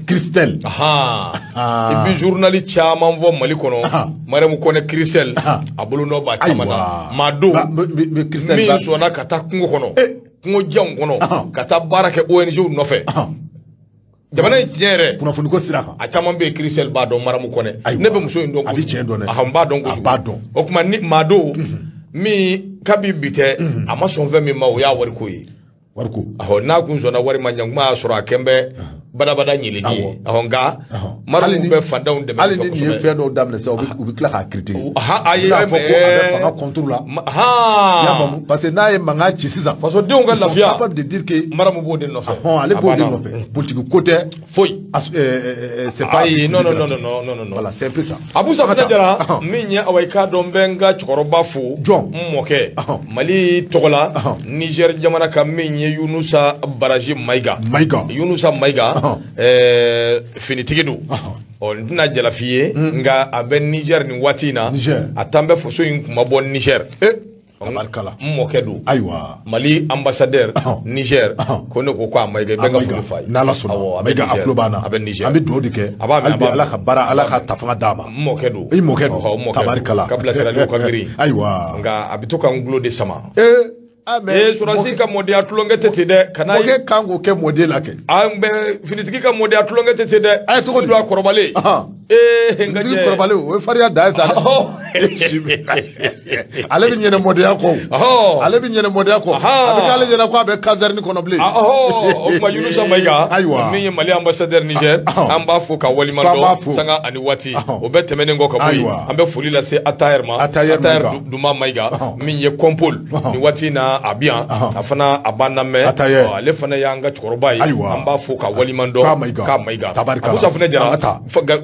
i bi journal caman fɔ Mali kɔnɔ Mariam Kone Christelle a bolo nɔ b'a caman na maa don min sɔnna ka taa kungo kɔnɔ kungo janw kɔnɔ ka taa baara kɛ ONG nɔfɛ jamana in tiɲɛ yɛrɛ kunnafoni ko sira kan a caman bɛ Christelle b'a dɔn Mariam Kone ne bɛ muso in dɔn a bɛ tiɲɛ dɔn dɛ a b'a dɔn kojugu o tuma ni maa don min kabi bi tɛ a ma sɔn fɛn min ma o y'a wariko ye wariko n'a kun sɔnna wari ma ɲɛ kuma y'a sɔrɔ a kɛn bɛ badabada ɲɛlɛnni ye nka Mariam bɛ fantanw dɛmɛ hali ni nin ye fɛn dɔw daminɛ sisan u bɛ tila k'a critiquer ayi a fɔ ko a bɛ fanga contre la y'a faamu parce que n'a ye mankan ci sisan fasodenw ka lafiya capable de dire que Mariam b'o de nɔfɛ ale b'o de nɔfɛ politique ko tɛ foyi c'est pas non voilà c'est un peu ça Abusa Funɛ Jara min ye awa i k'a dɔn n bɛ n ka cɛkɔrɔba fo n mɔkɛ Mali tɔgɔ la Niger jamana kan min ye Yunusa Baraji Mayiga Yunusa Mayiga finitigi don n tɛna jalafi ye nka a bɛ Niger nin waati in na a tan bɛ faso in kuma bɔ Niger n mɔkɛ don ayiwa Mali ambassadeur Niger ko ne ko a Mayiga i bɛ n ka foli f'a ye n'Ala sɔnna a bɛ Niger a tulo b'an na a bɛ Niger an bɛ dugawu de kɛ a b'a mɛn Ala ka baara Ala ka tafanga d'a ma n mɔkɛ don i mɔkɛ don tabarikala ka bilasiraliw ka girin ayiwa nka a bɛ to ka n gulo de sama surasi ka mɔdenya tulonkɛ tɛ ten dɛ kana mɔkɛ kan k'o kɛ mɔden la kɛ an bɛ finitigi ka mɔdenya tulonkɛ tɛ ten dɛ a ye tɔgɔ a kɔrɔbalen finitigi kɔrɔbalen o ye farinya da ye sa ale bɛ ɲɛnɛ mɔdenya kɔ ale bɛ ɲɛnɛ mɔdenya kɔ a bɛ k'ale ɲɛna ko a bɛ caserne kɔnɔ bilen o tuma Yunusa Mayiga min ye Mali ambassadeur Niger an b'a fo ka waliman dɔn sanga ani waati o bɛ tɛmɛnen kɔ ka bɔ yen an bɛ foli lase Atayer ma Atayer Duma Mayiga min ye Compol ni waati in na a bi yan a fana a b'an lamɛn ale fana y'an ka cɛkɔrɔba ye an b'a fo ka waliman dɔn k'a Mayiga Abusa Funɛ Jara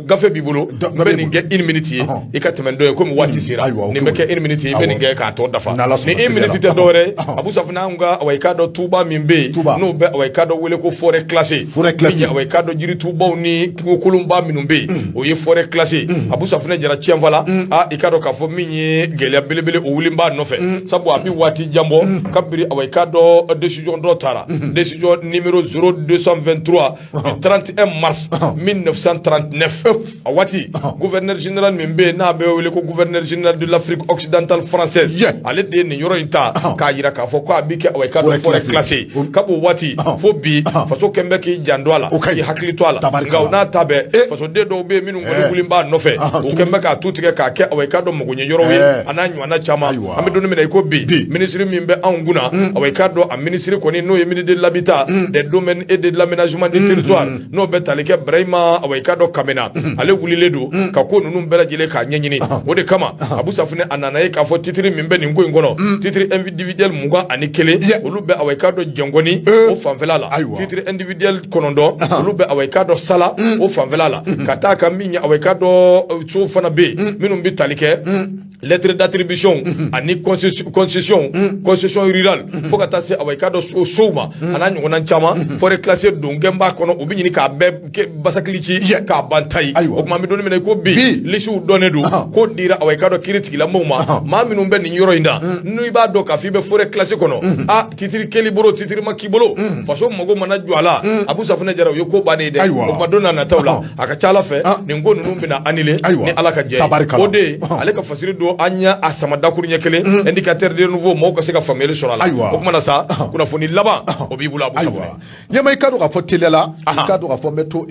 gafe b'i bolo n bɛ nin kɛ 1 minute ye i ka tɛmɛ dɔ ye komi waati sera nin bɛ kɛ 1 minute ye i bɛ nin kɛ k'a tɔ dafa ni 1 minute tɛ dɔwɛrɛ Abusa Funɛ anw ka awa i k'a dɔn tuba min bɛ yen n'o bɛ awa i k'a dɔn wele ko forêt classée min ye awa i k'a dɔn jiritubaw ni kungokolonba minnu bɛ yen o ye forêt classée Abusa Funɛ Jara tiɲɛfala i k'a dɔn k'a fɔ min ye gɛlɛya belebele o wulinb'a nɔfɛ sabu a bɛ waati jan bɔ kabiri awa i k'a dɔn décision dɔ taara décision numéro 0223 du 31 mars 1939 a waati gouverneur général min bɛ yen n'a bɛ wele ko gouverneur général de l'Afrique occidentale française ale de ye nin yɔrɔ in ta k'a jira k'a fɔ ko a bɛ kɛ awa i k'a dɔn forêt classée kab'o waati fo bi faso kɛn bɛ k'i janto a la k'i hakili to a la nka o n'a ta bɛɛ fasoden dɔw bɛ yen minnu kɔni wuli b'a nɔfɛ o kɛn bɛ k'a tu tigɛ k'a kɛ awa i k'a dɔn magoɲɛ yɔrɔw ye a n'a ɲɔgɔnna caman an bɛ don min na i ko bi ministre min bɛ anw kunna awa i k'a dɔn a ministre kɔni n'o ye ministre de l'habitat des domaines et de l'aménagement du territoire n'o bɛ tali kɛ Brahima awa i k'a dɔn Kamena ale wulilen don ka ko ninnu bɛɛ lajɛlen k'a ɲɛɲini o de kama Abusa Funɛ a nana ye k'a fɔ titre min bɛ nin ko in kɔnɔ titre individuel 21 olu bɛ awa i k'a dɔn jɛngɔni o fanfɛla la titre individuel 9 olu bɛ awa i k'a dɔn Sala o fanfɛla la ka taa ka min ye awa i k'a dɔn so fana bɛ yen minnu bɛ tali kɛ lettre d'attribution ani concession rurale fo ka taa se awa i k'a dɔn sow ma a n'a ɲɔgɔnna caman forêt classée don gɛn b'a kɔnɔ u bɛ ɲini k'a bɛɛ basakili ci k'a ban ta ye o tuma an bɛ don min na i ko bi lisiw dɔnnen don ko dira awa i k'a dɔn kiiri tigilamɔgɔw ma maa minnu bɛ nin yɔrɔ in na n'u i b'a dɔn k'a fɔ i bɛ forêt classée kɔnɔ titiri kɛli bolo titiri ma k'i bolo faso mago mana jɔ a la Abusa Funɛ Jara o ye ko bannen ye dɛ o tuma don n'a nataw la a ka ca Ala fɛ nin ko ninnu bɛna annulé ni Ala ka jɛ ye o de ye ale ka fasiri don radio anya asama dakuru nyekele indicateur de nouveau mo ko se ka famille sur la o kuma na sa kuna foni laba o bi bula bu safa nyama ikado ka fotele la ikado ka fo meto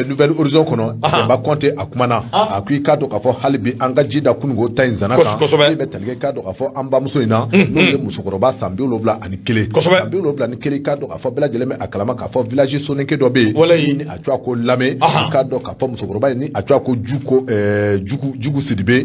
nouvelle horizon kono ba compter akumana akui kado ka fo halbi anga jida kungo tainzana ka ni metalge kado ka fo amba muso ina no ye musokoroba sambi lovla ani kele sambi lovla ni kele kado ka fo bela jeleme akalama ka fo village sonenke do be ni atwa ko lame kado ka fo musokoroba ni atwa ko juko jugu sidibe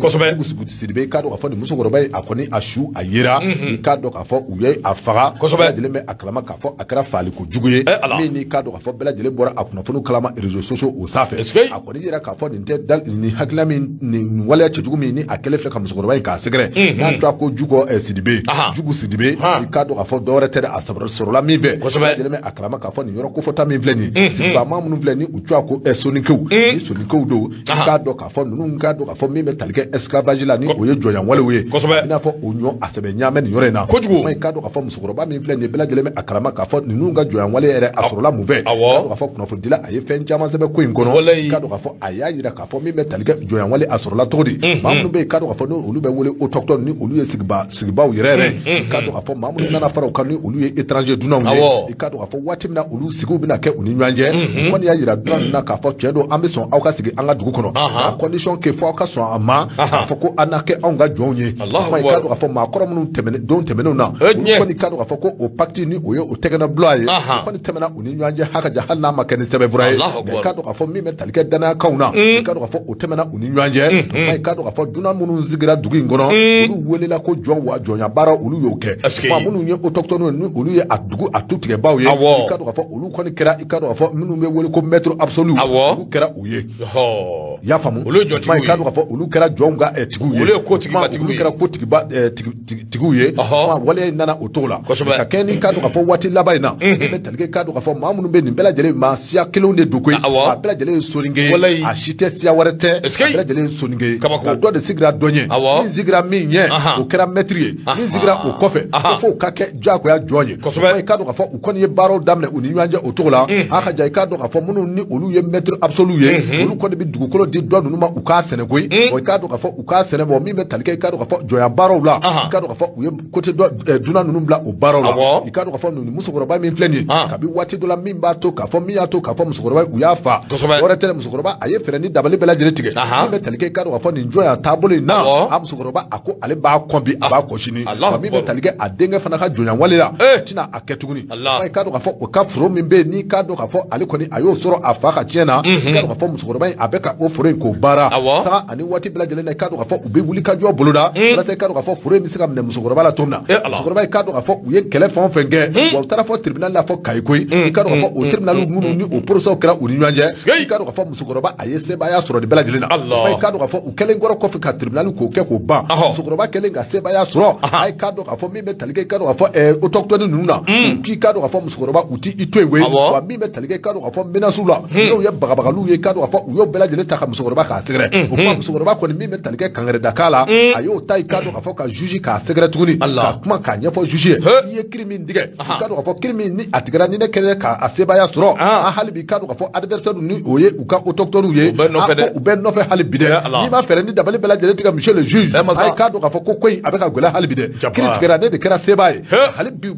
sidibe kado ka fo ni musokoroba akoni ashu ayira ni kado ka fo uye afaga bela jeleme akalama ka fo akara fali ko juguye ni kado ka fo bela jele bora akuna fo no kalama réseaux sociaux o safe akoni yira ka fo ni dal ni haklami ni wala chejugumi ni akele fle ka musokoroba ka segre na atwa ko jugo sidibe jugu sidibe ni kado ka fo dore tere asabra sorola mive jeleme akalama ka fo ni yoro ko fota mi vleni siba mamunu vleni utwa ko soninkou ni soninkou do kado ka fo nunu kado ka fo mi metalike esclavage la ni oye joyan wale we ina fo onyo asebe nyame ni yore na mai kado ka fo musokoroba mi vleni bela jeleme akalama ka fo nunu nga joyan wale ere asorola muve kado ka fo kuna fo dila aye fen jama sebe ko inkono kado ka fo aya yira ka fo mi metalike joyan wale asorola todi mamunu be kado ka fo no olu be wole autochtone ni olu ye sigba yirere kado ka fo mamunu nana fara kan ni olu ye étranger dunaw ye kado ka fo watimna olu sigu bina ke uni nwanje koni ya yira dunan na ka fo chendo ambeson awka sigi anga dugu kono condition ke fo ka so ama fo ko anake anga jonye mai kado ka fo ma koromunu temene don temene na koni kado ka fo ko o pacte ni oyo o tegena bloye koni temena uni nwanje haka jahanna makani sebe buraye kado ka fo mi metalike dana kauna kado ka fo o temena uni nwanje mai kado ka fo dunan munu zigira dugu ngono olu welela ko jon wa jonya bara olu yoke ma munu nye autochtone ni olu ye adugu atutige bawo ye ikado ka fo olu koni kera ikado ka fo munu me wele ko maître absolu olu kera uye ya famu ma ikado ka fo olu kera jonga tigu ye olu ko tigiba tigu ye kera ko tigiba tigu ye ma wale nana otola ka keni kado ka fo wati labaina be talge kado ka fo ma munu be ni bela jele ma sia kilonde dukwe ma bela jele soninge a shite sia warete bela jele soninge ka do de sigra donye ni sigra minye o kera maître ni sigra o kofe fo ka ke jako ya jonye ma ikado ka fo ukoni ye baro damne uni nyanje otola aka jay kado ka fo munu ni olu ye maître absolu ye olu koni bi dugukolo di do numa uka sene koy o kado ka fo uka sene bo mi me talike kado ka fo joya baro la kado ka fo uye côté do duna nunum bla o baro la kado ka fo nuni musokoroba mi fleni ka bi wati do la mi ba to ka fo mi ya to ka fo musokoroba uya fa ore tele musokoroba aye freni dabali bela jere tige mi me talike kado ka fo ni joya tabole na am musokoroba ako ale ba kombi aba ko shini mi me talike adenge fana ka joya wale la tina aketuguni mai kado ka fo o ka furo min be ni kado ka fo ale koni ayo soro afa ka chena kado ka fo musokoroba abeka o furo ko bara sa ani wati bela jele na kado ka fo ube wuli ka jo boloda la se kado ka fo furo mi sika mne musokoroba la tomna musokoroba kado ka fo uye kele fon fenge wa tara fo tribunal la fo kai koi kado ka fo o tribunal munu ni o procès kra uni nyanje kado ka fo musokoroba aye se ba ya soro de bela jele na mai kado ka fo u kele ngoro ko ka tribunal ko ke ko ba musokoroba kele nga se ba ya soro ai kado ka fo mi be talike kado ka fo autochtone nuna ki kado ka fo musokoroba uti itwewe wa mi be talike kado ka fo menasula no ye bagabagalu ye kado ka fo uyo bela jele ta ka musokoroba ka segre o kuma musokoroba ko ni mi be talike kangere dakala ayo tai kado ka fo ka juji ka segre tuguni ka kuma ka nyefo juji ye crimin dige kado ka fo crimin ni atigra ni ne kele ka aseba ya soro a halibi kado ka fo adversaire ni oye uka autochtone ye u ben no fe halibi de ni ma fere ni dabali bela jele tika monsieur le juge ai kado ka fo ko koy abeka gola halibi de critiquera ne de kera seba halibi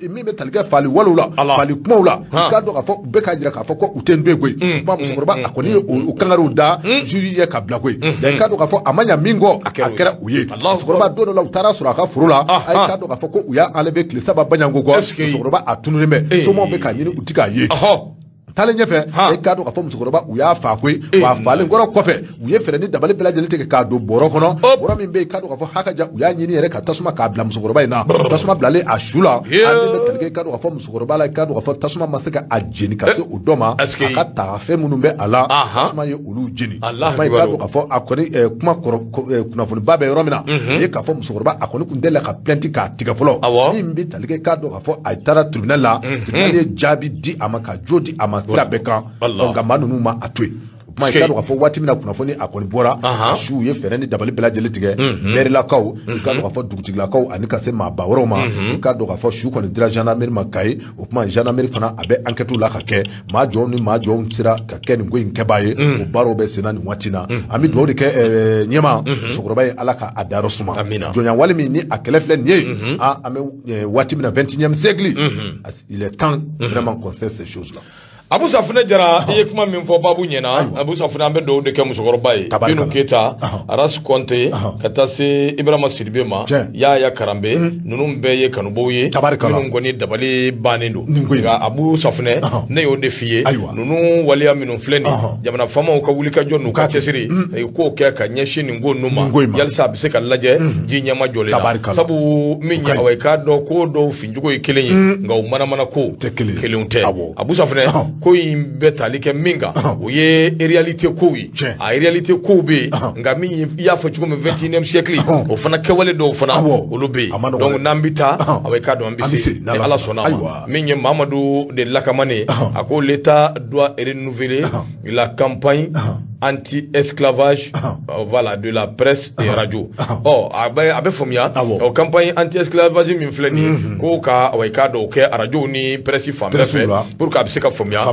mi be talike fali walula fali kumula kado ka fo beka jira ka fo ko utendwe gwe ma musokoroba akoni o kangaru da juji ye ka bla gwe de kado ka fo amanya mingo akera uye musokoroba do la utara sura ka furula ai kado ka fo ko uya alebe kle saba banyango go musokoroba atunurime so mo beka nyini utika ye tale nyefe e kado ka fo musokoroba uya fa kwe wa fale ngoro kofe uye fere ni dabali bela jele teke kado boro kono boro min be kado ka fo hakaja uya nyini ere ka tasuma ka bla musokoroba ina tasuma blale ashula ande be tele kado ka fo musokoroba la kado ka fo tasuma masaka ajeni ka se udoma aka ta fe munumbe ala tasuma ye ulu jini mai kado ka fo akoni kuma kuna fo babe romina e ka fo musokoroba akoni kundele ka plenty ka tiga folo mbi tele kado ka fo aitara tribunal la tribunal jabi di amaka jodi ama sira beka nga manunu ma atwe kuma i ka dɔn k'a fɔ waati min na kunnafoni a kɔni bɔra su ye fɛɛrɛ ni dabali bɛɛ lajɛlen tigɛ mɛrilakaw i ka dɔn k'a fɔ dugutigilakaw ani ka se maaba wɛrɛw ma i ka dɔn k'a fɔ su kɔni dira gendarmerie ma Kayi o kuma gendarmerie fana a bɛ enquête la ka kɛ maa jɔnw ni maa jɔnw sera ka kɛ nin ko in kɛbaa ye o baaraw bɛ senna nin waati na an bɛ dugawu de kɛ ɲɛma musokɔrɔba ye Ala ka a dayɔrɔ suma jɔnya wale min ni a kɛlɛ filɛ nin ye an bɛ waati min na 21e siècle il est temps vraiment qu'on fait ces choses là. Abu Safunɛ Jara i ye kuma min fɔ Babu ɲɛna Abu Safunɛ an bɛ dugawu de kɛ musokɔrɔba ye Binu Keyita Aras Kɔnte ka taa se Ibrahima Sidibe ma Yaya Karambe ninnu bɛɛ ye kanubaw ye minnu kɔni dabali bannen don nka Abu Safunɛ ne y'o de f'i ye ninnu waleya minnu filɛ nin jamana faamaw ka wulikajɔ n'u ka cɛsiri u k'o kɛ ka ɲɛsin nin ko ninnu ma yalisa a bɛ se ka lajɛ ji ɲɛma jɔlen na sabu min ye awɔ i k'a dɔn ko dɔw fincogo ye kelen ye nka u manamana ko kelenw tɛ Abu Safunɛ ko in bɛ tali kɛ min kan o ye réalité kow ye a réalité kow bɛ yen nka min i y'a fɔ cogo min 21e siècle o fana kɛwale dɔw fana olu bɛ yen donc n'an bɛ taa awɔ i k'a dɔn an bɛ se ni Ala sɔnna a ma min ye Mamadu de Lakamane a ko l'État doit renouveler la campagne anti-esclavage voilà de la presse et radio a bɛ faamuya o campagne anti-esclavage min filɛ nin ye ko ka awɔ i k'a dɔn o kɛ radio ni presse fan bɛɛ fɛ pour que a bɛ se ka faamuya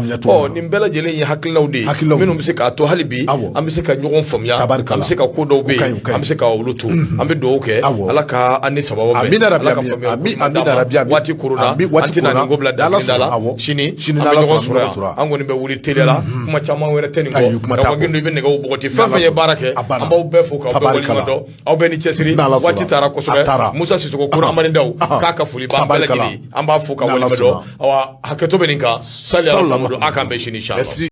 nin bɛɛ lajɛlen ye hakilinaw de ye minnu bɛ se k'a to hali bi an bɛ se ka ɲɔgɔn faamuya an bɛ se ka ko dɔw bɛ yen an bɛ se ka olu to an bɛ dugawu kɛ Ala ka an ni sababa bɛn Ala ka faamuya waati korona an tɛna nin ko bila da la sini an bɛ ɲɔgɔn sɔrɔ yan an kɔni bɛ wuli teliya la kuma caman wɛrɛ tɛ nin kɔ i bɛ nɛgɛw bɔgɔti fɛn fɛn ye baara kɛ an b'aw bɛɛ fo k'aw bɛɛ waleɲumandɔn aw bɛɛ ni cɛsiri waati taara kosɛbɛ Musa Sisoko Kura Amanidaw k'a ka foli b'an bɛɛ lajɛlen an b'a fo k'aw waleɲumandɔn awa hakɛto bɛ nin kan sali ala Muhamadu a k'an bɛn sini inshallah.